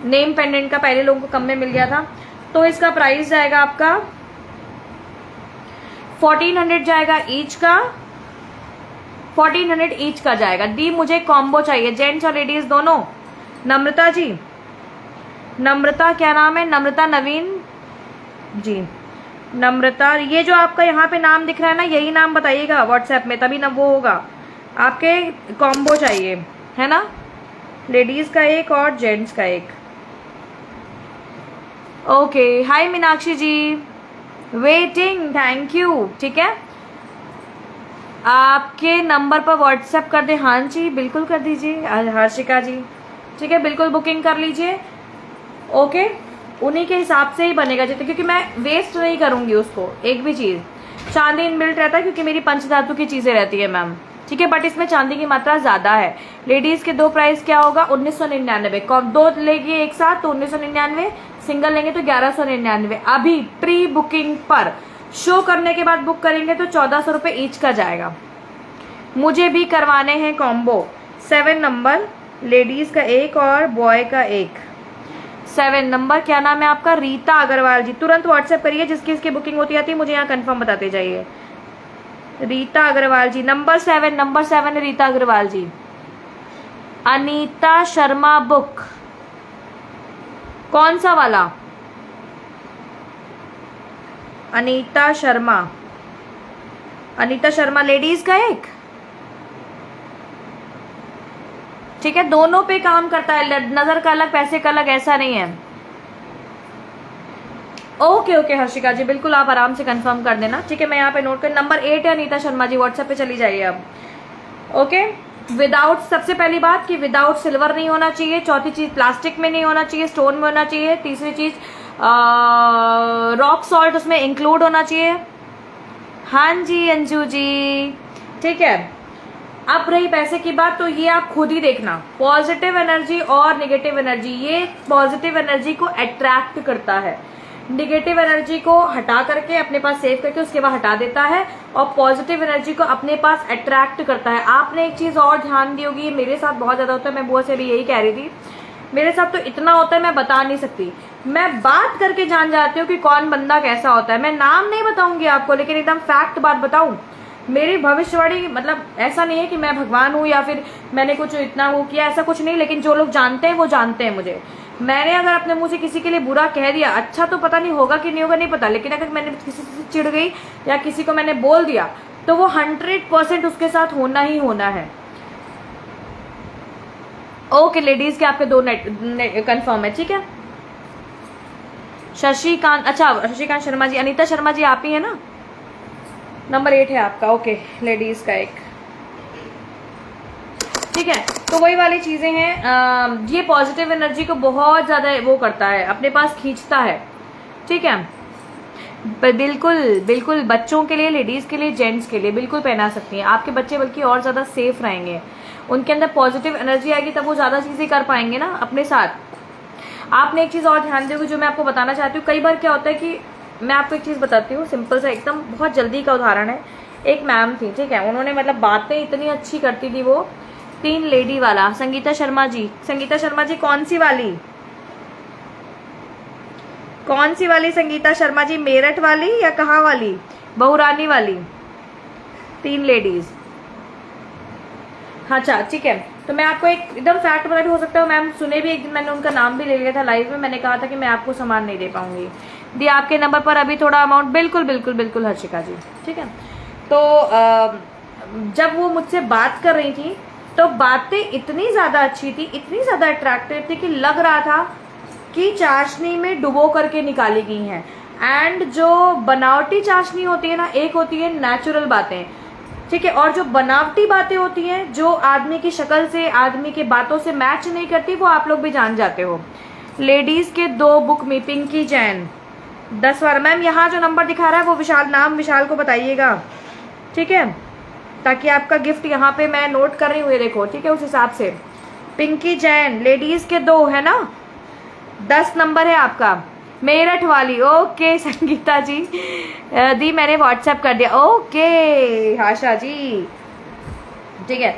नेम पेंडेंट का, पहले लोगों को कम में मिल गया था। तो इसका प्राइस जाएगा आपका 1400 जाएगा ईच का, 1400 ईच का जाएगा। दी मुझे कॉम्बो चाहिए, जेंट्स और लेडीज दोनों। नम्रता जी, नम्रता क्या नाम है? नम्रता नवीन जी। नम्रता, ये जो आपका यहाँ पे नाम दिख रहा है ना, यही नाम बताइएगा व्हाट्सएप में, तभी ना वो होगा। आपके कॉम्बो चाहिए है ना, लेडीज का 1 और जेंट्स का 1। Okay, hi Meenakshi ji, waiting, thank you, ठीक है। आपके नंबर पर व्हाट्सएप कर दे। हाँ जी, बिल्कुल कर दीजिए हर्षिका जी, ठीक है। बिल्कुल बुकिंग कर लीजिए, ओके। उन्हीं के हिसाब से ही बनेगा जितने, क्योंकि मैं वेस्ट नहीं करूंगी उसको एक भी चीज। चांदी इनबिल्ट रहता है क्योंकि मेरी पंचधातु की चीजें रहती है मैम, ठीक है। बट इसमें चांदी की मात्रा ज्यादा है। लेडीज के 2 प्राइस क्या होगा? 1999। 2 लेगी एक साथ तो 1999, सिंगल लेंगे तो 1199। अभी प्री बुकिंग पर, शो करने के बाद बुक करेंगे तो 1400 रुपए ईच का जाएगा। मुझे भी करवाने हैं कॉम्बो। 7 नंबर, लेडीज का 1 और बॉय का 1। 7 नंबर, क्या नाम है आपका? रीता अग्रवाल जी। तुरंत व्हाट्सएप करिए, जिसकी इसकी बुकिंग होती आती है मुझे यहाँ कंफर्म बताते जाइए। रीता अग्रवाल जी, नंबर 7 है रीता अग्रवाल जी। अनीता शर्मा बुक, कौन सा वाला? अनीता शर्मा लेडीज का 1, ठीक है। दोनों पे काम करता है, नजर का अलग पैसे का अलग, ऐसा नहीं है। ओके हर्षिका जी, बिल्कुल आप आराम से कंफर्म कर देना, ठीक है। मैं यहाँ पे नोट कर, नंबर 8 है अनीता शर्मा जी। व्हाट्सएप पे चली जाइए अब, ओके। विदाउट, सबसे पहली बात कि विदाउट सिल्वर नहीं होना चाहिए। चौथी चीज, प्लास्टिक में नहीं होना चाहिए, स्टोन में होना चाहिए। तीसरी चीज, रॉक सॉल्ट उसमें इंक्लूड होना चाहिए। हाँ जी अंजू जी, ठीक है। अब रही पैसे की बात, तो ये आप खुद ही देखना, पॉजिटिव एनर्जी और नेगेटिव एनर्जी, ये पॉजिटिव एनर्जी को अट्रैक्ट करता है, नेगेटिव एनर्जी को हटा करके अपने पास सेव करके उसके बाद हटा देता है, और पॉजिटिव एनर्जी को अपने पास अट्रैक्ट करता है। आपने एक चीज और ध्यान दी होगी, मेरे साथ बहुत ज्यादा होता है, मैं बुआ से भी यही कह रही थी, मेरे साथ तो इतना होता है मैं बता नहीं सकती, मैं बात करके जान जाती हूँ कि कौन बंदा कैसा होता है। मैं नाम नहीं बताऊंगी आपको, लेकिन एकदम फैक्ट बात बताऊं, मेरी भविष्यवाणी, मतलब ऐसा नहीं है कि मैं भगवान हूँ या फिर मैंने कुछ इतना वो किया, ऐसा कुछ नहीं, लेकिन जो लोग जानते हैं वो जानते हैं मुझे। मैंने अगर अपने मुंह से किसी के लिए बुरा कह दिया, अच्छा तो पता नहीं होगा कि नहीं होगा नहीं पता, लेकिन अगर मैंने किसी से चिढ़ गई या किसी को मैंने बोल दिया, तो वो 100% उसके साथ होना ही होना है। ओके लेडीज के आपके 2 नेट कंफर्म है, ठीक है। शशिकांत, अच्छा शशिकांत शर्मा जी, अनीता शर्मा जी आप ही है ना, नंबर 8 है आपका। ओके लेडीज का एक, ठीक है। तो वही वाली चीजें हैं, ये पॉजिटिव एनर्जी को बहुत ज्यादा वो करता है, अपने पास खींचता है, ठीक है। बिल्कुल बिल्कुल, बच्चों के लिए, लेडीज के लिए, जेंट्स के लिए बिल्कुल पहना सकती हैं। आपके बच्चे बल्कि और ज्यादा सेफ रहेंगे, उनके अंदर पॉजिटिव एनर्जी आएगी, तब वो ज्यादा चीजें कर पाएंगे ना अपने साथ। आपने एक चीज और ध्यान दोगे जो मैं आपको बताना चाहती हूँ, कई बार क्या होता है कि मैं आपको एक चीज बताती हूँ, सिंपल सा एकदम बहुत जल्दी का उदाहरण है। एक मैम थी, ठीक है, उन्होंने मतलब बातें इतनी अच्छी करती थी वो, 3 लेडी वाला, संगीता शर्मा जी, संगीता शर्मा जी कौन सी वाली, कौन सी वाली संगीता शर्मा जी, मेरठ वाली या कहाँ वाली, बहुरानी वाली, 3 लेडीज। अच्छा ठीक है, तो मैं आपको एक एकदम फैक्ट बता रही, हो सकता है मैम सुने भी, एक दिन मैंने उनका नाम भी ले लिया था लाइव में, मैंने कहा था कि मैं आपको सामान नहीं दे पाऊंगी, दी आपके नंबर पर अभी थोड़ा अमाउंट, बिल्कुल बिल्कुल बिल्कुल हर्षिका जी, ठीक है। तो जब वो मुझसे बात कर रही थी, तो बातें इतनी ज्यादा अच्छी थी, इतनी ज्यादा अट्रैक्टिव थी कि लग रहा था कि चाशनी में डुबो करके निकाली गई हैं। एंड जो बनावटी चाशनी होती है ना, एक होती है नेचुरल बातें, ठीक है, और जो बनावटी बातें होती हैं जो आदमी की शक्ल से, आदमी के बातों से मैच नहीं करती, वो आप लोग भी जान जाते हो। लेडीज के 2 बुक में, पिंकी जैन 10 बार। मैम यहाँ जो नंबर दिखा रहा है वो विशाल, नाम विशाल को बताइएगा, ठीक है, ताकि आपका गिफ्ट यहाँ पे मैं नोट कर रही हूँ, ये देखो, ठीक है, उस हिसाब से। पिंकी जैन, लेडीज के 2 है ना, 10 नंबर है आपका, मेरठ वाली। ओके संगीता जी, दी मैंने व्हाट्सएप कर दिया। ओके आशा जी, ठीक है।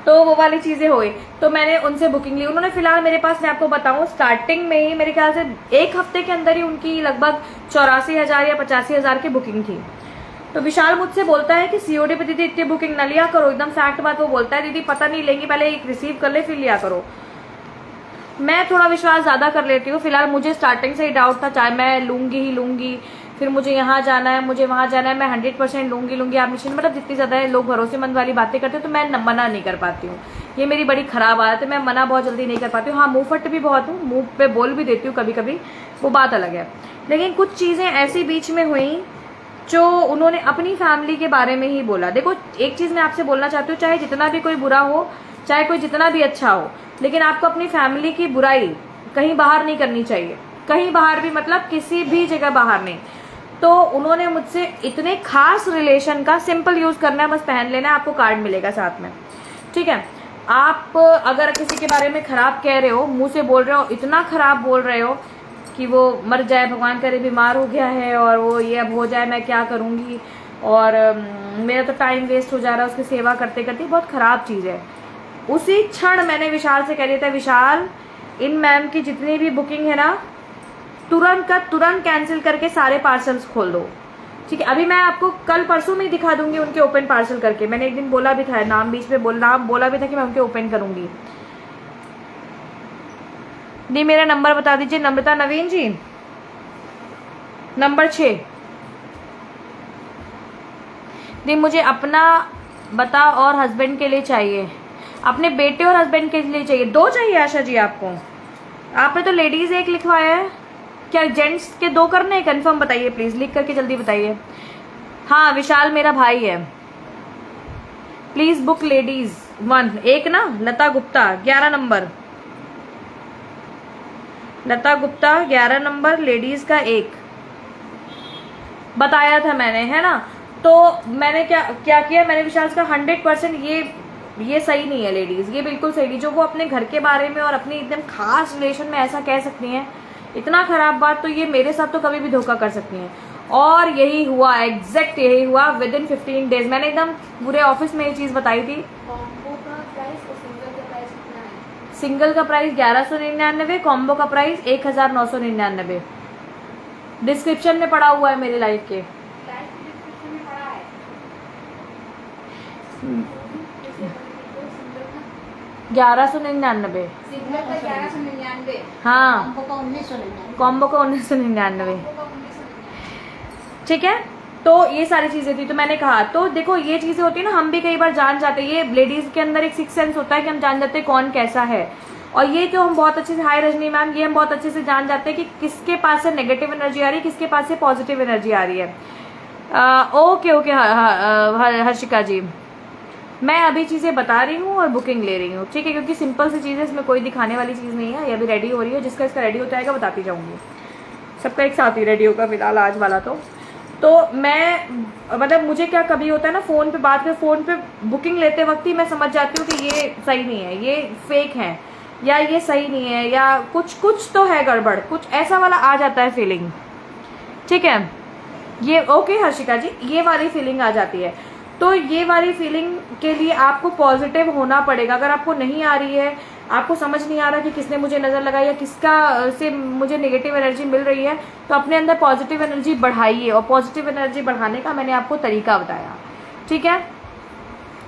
तो वो वाली चीजें हुई, तो मैंने उनसे बुकिंग ली। उन्होंने फिलहाल मेरे पास, मैं आपको बताऊं, स्टार्टिंग में ही मेरे ख्याल से 1 हफ्ते के अंदर ही उनकी लगभग 84,000 या 85,000 की बुकिंग थी। तो विशाल मुझसे बोलता है कि सीओडी पे दीदी इतनी बुकिंग न लिया करो, एकदम फैक्ट बात वो बोलता है, दीदी पता नहीं लेंगी, पहले एक रिसीव कर ले फिर लिया करो। मैं थोड़ा विश्वास ज्यादा कर लेती हूँ। फिलहाल मुझे स्टार्टिंग से ही डाउट था, चाहे मैं लूंगी ही लूंगी, फिर मुझे यहाँ जाना है, मुझे वहां जाना है, मैं 100% लूंगी आप निश्चिंत, मतलब जितनी ज्यादा लोग भरोसेमंद वाली बातें करते हैं तो मैं मना नहीं कर पाती हूँ, ये मेरी बड़ी खराब आदत है, मैं मना बहुत जल्दी नहीं कर पाती हूँ। हाँ, मुंह फट भी बहुत हूँ, मुंह पे बोल भी देती हूँ कभी कभी, वो बात अलग है। लेकिन कुछ चीजें ऐसी बीच में हुई जो उन्होंने अपनी फैमिली के बारे में ही बोला। देखो एक चीज मैं आपसे बोलना चाहती हूँ, चाहे जितना भी कोई बुरा हो, चाहे कोई जितना भी अच्छा हो, लेकिन आपको अपनी फैमिली की बुराई कहीं बाहर नहीं करनी चाहिए, कहीं बाहर भी, मतलब किसी भी जगह बाहर नहीं। तो उन्होंने मुझसे इतने खास रिलेशन का, सिंपल यूज करना है, बस पहन लेना है, आपको कार्ड मिलेगा साथ में, ठीक है। आप अगर किसी के बारे में खराब कह रहे हो, मुंह से बोल रहे हो, इतना खराब बोल रहे हो कि वो मर जाए, भगवान करे बीमार हो गया है और वो ये अब हो जाए, मैं क्या करूंगी, और मेरा तो टाइम वेस्ट हो जा रहा है उसकी सेवा करते करते, बहुत खराब चीज है। उसी क्षण मैंने विशाल से कह दिया था, विशाल इन मैम की जितनी भी बुकिंग है ना, तुरंत का तुरंत कैंसिल करके सारे पार्सल्स खोल दो, ठीक है। अभी मैं आपको कल परसों में ही दिखा दूंगी उनके ओपन पार्सल करके, मैंने एक दिन बोला भी था, नाम बीच में नाम बोला भी था कि मैं उनके ओपन करूंगी। दी मेरा नंबर बता दीजिए, नम्रता नवीन जी, नंबर 6। दी मुझे अपना बता और हस्बैंड के लिए चाहिए, अपने बेटे और हस्बैंड के लिए चाहिए, 2 चाहिए आशा जी आपको। आपने तो लेडीज 1 लिखवाया है, क्या जेंट्स के 2 करने हैं? कंफर्म बताइए प्लीज, लिख करके जल्दी बताइए। हाँ विशाल मेरा भाई है, प्लीज बुक लेडीज 1। 1 ना, लता गुप्ता 11 नंबर, लता गुप्ता 11 नंबर, लेडीज का 1 बताया था मैंने, है ना। तो मैंने क्या किया, मैंने विशाल का 100% ये सही नहीं है लेडीज, ये बिल्कुल सही नहीं। जो वो अपने घर के बारे में और अपनी एकदम खास रिलेशन में ऐसा कह सकती हैं, इतना खराब बात, तो ये मेरे साथ तो कभी भी धोखा कर सकती हैं। और यही हुआ, एग्जैक्ट यही हुआ विद इन 15 डेज। मैंने एकदम पूरे ऑफिस में ये चीज बताई थी। कॉम्बो का प्राइस और सिंगल का प्राइस कितना है? सिंगल का प्राइस 1199, कॉम्बो का प्राइस 1999। डिस्क्रिप्शन में पड़ा हुआ है मेरे लाइव के। प्राइस डिस्क्रिप्शन में पड़ा है। सिंगल 1199। का 1199, हाँ, हमको का 1999। कॉम्बो का 1999। कॉम्बो का 1999। ठीक है, तो ये सारी चीजें थी। तो मैंने कहा, तो देखो ये चीजें होती है ना, हम भी कई बार जान जाते हैं। ये लेडीज के अंदर एक सिक्स सेंस होता है कि हम जान जाते हैं कौन कैसा है। और ये तो हम बहुत अच्छे से, हाय रजनी मैम, ये हम बहुत अच्छे से जान जाते हैं कि किसके पास से नेगेटिव एनर्जी आ रही है, किसके पास से पॉजिटिव एनर्जी आ रही है। ओके ओके हर्षिका जी, मैं अभी चीजें बता रही हूँ और बुकिंग ले रही हूँ, ठीक है, क्योंकि सिंपल सी चीज है, इसमें कोई दिखाने वाली चीज नहीं है। ये अभी रेडी हो रही है, जिसका इसका रेडी हो जाएगा बताती जाऊंगी। सबका एक साथ ही रेडी होगा फिलहाल आज वाला। तो मैं मतलब मुझे क्या कभी होता है ना, फोन पे बात कर, फोन पे बुकिंग लेते वक्त ही मैं समझ जाती हूँ कि ये सही नहीं है, ये फेक है, या ये सही नहीं है, या कुछ तो है गड़बड़, कुछ ऐसा वाला आ जाता है फीलिंग। ठीक है, ये ओके हर्षिका जी, ये वाली फीलिंग आ जाती है। तो ये वाली फीलिंग के लिए आपको पॉजिटिव होना पड़ेगा। अगर आपको नहीं आ रही है, आपको समझ नहीं आ रहा कि किसने मुझे नजर लगाई या किसका से मुझे नेगेटिव एनर्जी मिल रही है, तो अपने अंदर पॉजिटिव एनर्जी बढ़ाइए। और पॉजिटिव एनर्जी बढ़ाने का मैंने आपको तरीका बताया, ठीक है।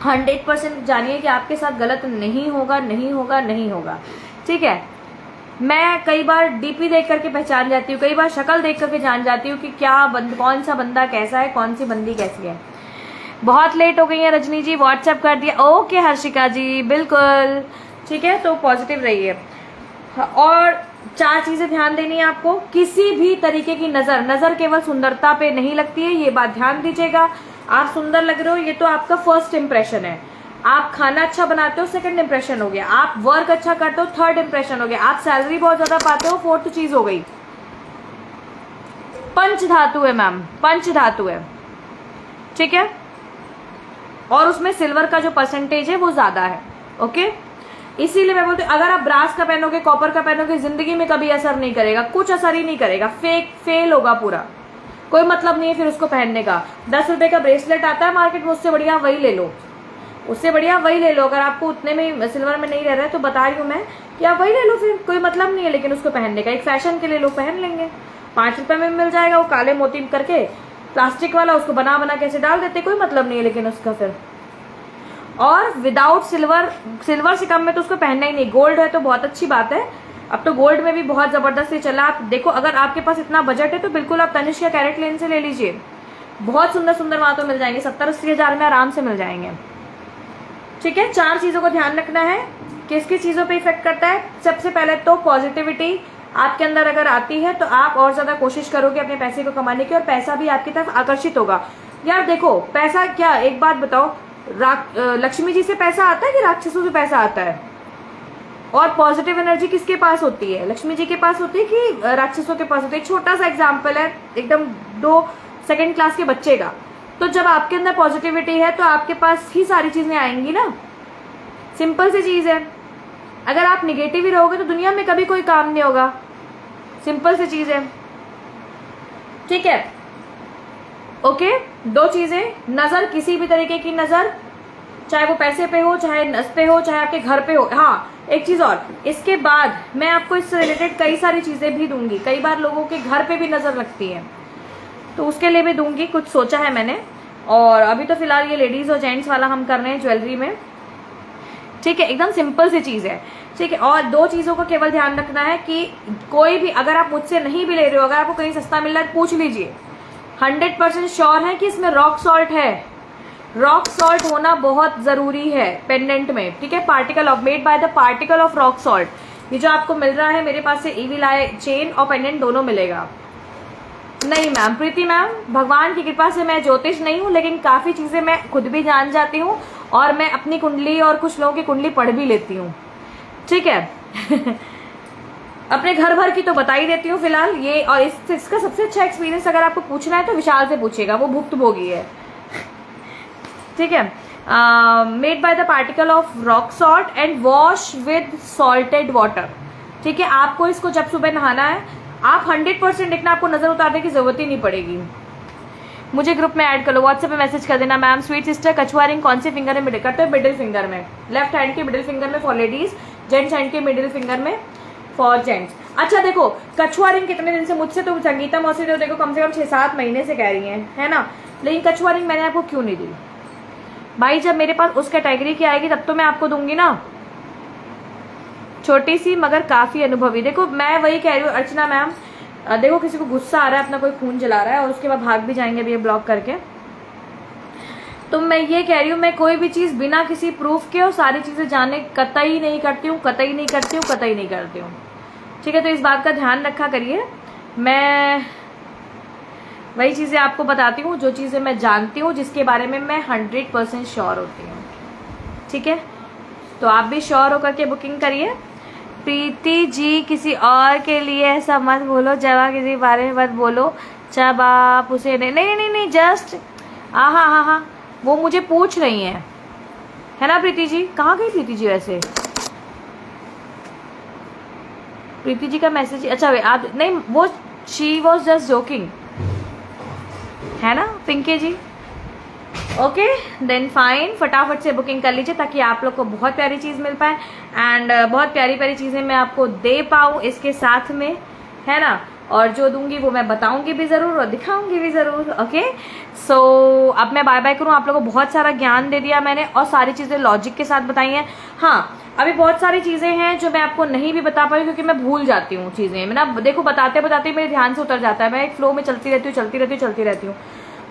100% जानिए कि आपके साथ गलत नहीं होगा, नहीं होगा, नहीं होगा, ठीक है। मैं कई बार डीपी देख करके पहचान जाती हूँ, कई बार शक्ल देख करके जान जाती हूँ कि कौन सा बंदा कैसा है, कौन सी बंदी कैसी है। बहुत लेट हो गई है रजनी जी, व्हाट्सएप कर दिया। ओके हर्षिका जी, बिल्कुल ठीक है। तो पॉजिटिव रहिए। और 4 चीजें ध्यान देनी है आपको। किसी भी तरीके की नजर केवल सुंदरता पे नहीं लगती है, ये बात ध्यान दीजिएगा। आप सुंदर लग रहे हो, ये तो आपका फर्स्ट इंप्रेशन है। आप खाना अच्छा बनाते हो, सेकंड इंप्रेशन हो गया। आप वर्क अच्छा करते हो, थर्ड इंप्रेशन हो गया। आप सैलरी बहुत ज्यादा पाते हो, फोर्थ चीज हो गई। पंच धातु है मैम, पंच धातु है, ठीक है। और उसमें सिल्वर का जो परसेंटेज है वो ज्यादा है, ओके। इसीलिए मैं बोलती हूँ, अगर आप ब्रास का पहनोगे, कॉपर का पहनोगे, जिंदगी में कभी असर नहीं करेगा, कुछ असर ही नहीं करेगा, फेल होगा पूरा, कोई मतलब नहीं है फिर उसको पहनने का। 10 रुपए का ब्रेसलेट आता है मार्केट में, उससे बढ़िया वही ले लो, उससे बढ़िया वही ले लो। अगर आपको उतने में सिल्वर में नहीं रह रहा है तो बता रही हूँ मैं कि आप वही ले लो, फिर कोई मतलब नहीं है। लेकिन उसको पहनने का एक फैशन के लिए लोग पहन लेंगे, 5 रुपए में मिल जाएगा वो काले मोती करके, प्लास्टिक वाला, उसको बना कैसे डाल देते, कोई मतलब नहीं है लेकिन उसका फिर। और विदाउट सिल्वर से कम में तो उसको पहनना ही नहीं। गोल्ड है तो बहुत अच्छी बात है, अब तो गोल्ड में भी बहुत जबरदस्त ये चला। आप देखो, अगर आपके पास इतना बजट है तो बिल्कुल आप तनिष्क या कैरेट लेन से ले लीजिए, बहुत सुंदर सुंदर वहां तो मिल जाएंगे, 70-80 हजार में आराम से मिल जाएंगे, ठीक है। 4 चीजों को ध्यान रखना है, किस किस चीजों पे इफेक्ट करता है। सबसे पहले तो पॉजिटिविटी आपके अंदर अगर आती है तो आप और ज्यादा कोशिश करोगे अपने पैसे को कमाने की, और पैसा भी आपकी तरफ आकर्षित होगा। यार देखो, पैसा क्या, एक बात बताओ, लक्ष्मी जी से पैसा आता है कि राक्षसों से पैसा आता है? और पॉजिटिव एनर्जी किसके पास होती है, लक्ष्मी जी के पास होती है कि राक्षसों के पास होती है? छोटा सा एग्जाम्पल है, एकदम 2 सेकंड क्लास के बच्चे का। तो जब आपके अंदर पॉजिटिविटी है तो आपके पास ही सारी चीजें आएंगी ना, सिंपल सी चीज है। अगर आप निगेटिव ही रहोगे तो दुनिया में कभी कोई काम नहीं होगा, सिंपल सी चीज है, ठीक है। ओके, 2 चीजें, नजर, किसी भी तरीके की नजर, चाहे वो पैसे पे हो, चाहे नस पे हो, चाहे आपके घर पे हो। हाँ, एक चीज और, इसके बाद मैं आपको इससे रिलेटेड कई सारी चीजें भी दूंगी। कई बार लोगों के घर पे भी नजर लगती है, तो उसके लिए भी दूंगी, कुछ सोचा है मैंने। और अभी तो फिलहाल ये लेडीज और जेंट्स वाला हम कर रहे हैं ज्वेलरी में, ठीक है। एकदम सिंपल सी चीज है, ठीक है। और 2 चीजों को केवल ध्यान रखना है कि कोई भी, अगर आप मुझसे नहीं भी ले रहे हो, अगर आपको कहीं सस्ता मिल रहा है पूछ लीजिए। 100% श्योर है कि इसमें रॉक सॉल्ट है, रॉक सॉल्ट होना बहुत जरूरी है पेंडेंट में, ठीक है। Particle of, made by the particle of rock salt. ये जो आपको मिल रहा है मेरे पास से, ईविल आई चेन और पेंडेंट दोनों मिलेगा। नहीं मैम, प्रीति मैम, भगवान की कृपा से मैं ज्योतिष नहीं हूँ, लेकिन काफी चीजें मैं खुद भी जान जाती हूँ, और मैं अपनी कुंडली और कुछ लोगों की कुंडली पढ़ भी लेती हूँ, ठीक है। अपने घर भर की तो बता ही देती हूँ फिलहाल ये। और इसका सबसे अच्छा एक्सपीरियंस अगर आपको पूछना है तो विशाल से पूछिएगा, वो भुक्तभोगी है। ठीक है। Made by the particle of rock salt and wash with salted water. ठीक है, आपको इसको जब सुबह नहाना है आप 100% देखना, आपको नजर उतारने की जरूरत ही नहीं पड़ेगी। मुझे ग्रुप में ऐड कर लो, व्हाट्सएप पे मैसेज कर देना। मैम स्वीट सिस्टर कछुआ रिंग कौन से फिंगर में मिडिल करते हैं? मिडिल फिंगर में, लेफ्ट हैंड के मिडिल फिंगर में फॉर लेडीज, जेंट्स हैंड के मिडिल फिंगर में फॉर जेंट्स। अच्छा देखो, कछुआ रिंग कितने दिन से मुझसे तो संगीता मौसी तो देखो कम से कम 6-7 महीने से कह रही है ना, लेकिन कछुआ रिंग मैंने आपको क्यों नहीं दी भाई? जब मेरे पास उस कैटेगरी की आएगी तब तो मैं आपको दूंगी ना। छोटी सी मगर काफी अनुभवी। देखो मैं वही कह रही हूँ अर्चना मैम, देखो किसी को गुस्सा आ रहा है, अपना कोई खून जला रहा है और उसके बाद भाग भी जाएंगे अभी ये ब्लॉक करके। तो मैं ये कह रही हूँ, मैं कोई भी चीज बिना किसी प्रूफ के और सारी चीजें जाने कतई नहीं करती हूँ, कतई नहीं करती हूँ, कतई नहीं करती हूँ। ठीक है, तो इस बात का ध्यान रखा करिए। मैं वही चीजें आपको बताती हूँ जो चीजें मैं जानती हूँ, जिसके बारे में मैं 100% श्योर होती हूँ। ठीक है, तो आप भी श्योर होकर के बुकिंग करिए। प्रीति जी किसी और के लिए ऐसा मत बोलो, जब किसी बारे में मत बोलो जब आप उसे नहीं नहीं नहीं, नहीं जस्ट हाँ, वो मुझे पूछ रही हैं, है ना प्रीति जी? कहाँ गई प्रीति जी वैसे? प्रीति जी का मैसेज, अच्छा आप नहीं, वो शी वॉज जस्ट जोकिंग, है ना पिंकी जी? ओके देन फाइन, फटाफट से बुकिंग कर लीजिए ताकि आप लोग को बहुत प्यारी चीज़ मिल पाए एंड बहुत प्यारी प्यारी चीज़ें मैं आपको दे पाऊँ इसके साथ में, है ना? और जो दूंगी वो मैं बताऊंगी भी ज़रूर और दिखाऊंगी भी ज़रूर। ओके सो अब मैं बाय बाय करूँ। आप लोगों को बहुत सारा ज्ञान दे दिया मैंने और सारी चीज़ें लॉजिक के साथ बताई हैं। हाँ, अभी बहुत सारी चीज़ें हैं जो मैं आपको नहीं भी बता पाई क्योंकि मैं भूल जाती हूँ चीज़ें। मैं ना देखो बताते बताते मेरे ध्यान से उतर जाता है, मैं एक फ्लो में चलती रहती हूँ।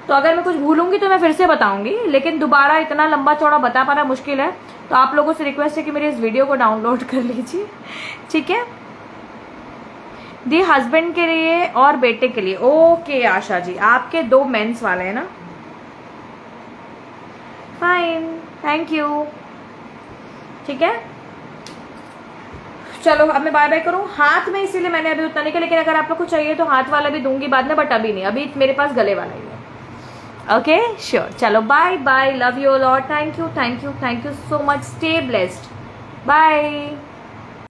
तो अगर मैं कुछ भूलूंगी तो मैं फिर से बताऊंगी, लेकिन दोबारा इतना लंबा चौड़ा बता पाना मुश्किल है। तो आप लोगों से रिक्वेस्ट है कि मेरे इस वीडियो को डाउनलोड कर लीजिए। ठीक है, दी हस्बैंड के लिए और बेटे के लिए। ओके आशा जी, आपके 2 मेंस वाले हैं ना? Fine, thank you. ठीक है, चलो अब मैं बाय बाय करूं। हाथ में इसीलिए मैंने अभी उतना नहीं किया, लेकिन अगर आप लोग को चाहिए तो हाथ वाला भी दूंगी बाद में, बट अभी नहीं, अभी मेरे पास गले वाला ही है। ओके श्योर, चलो bye bye, love you all, thank you so much, stay blessed, bye.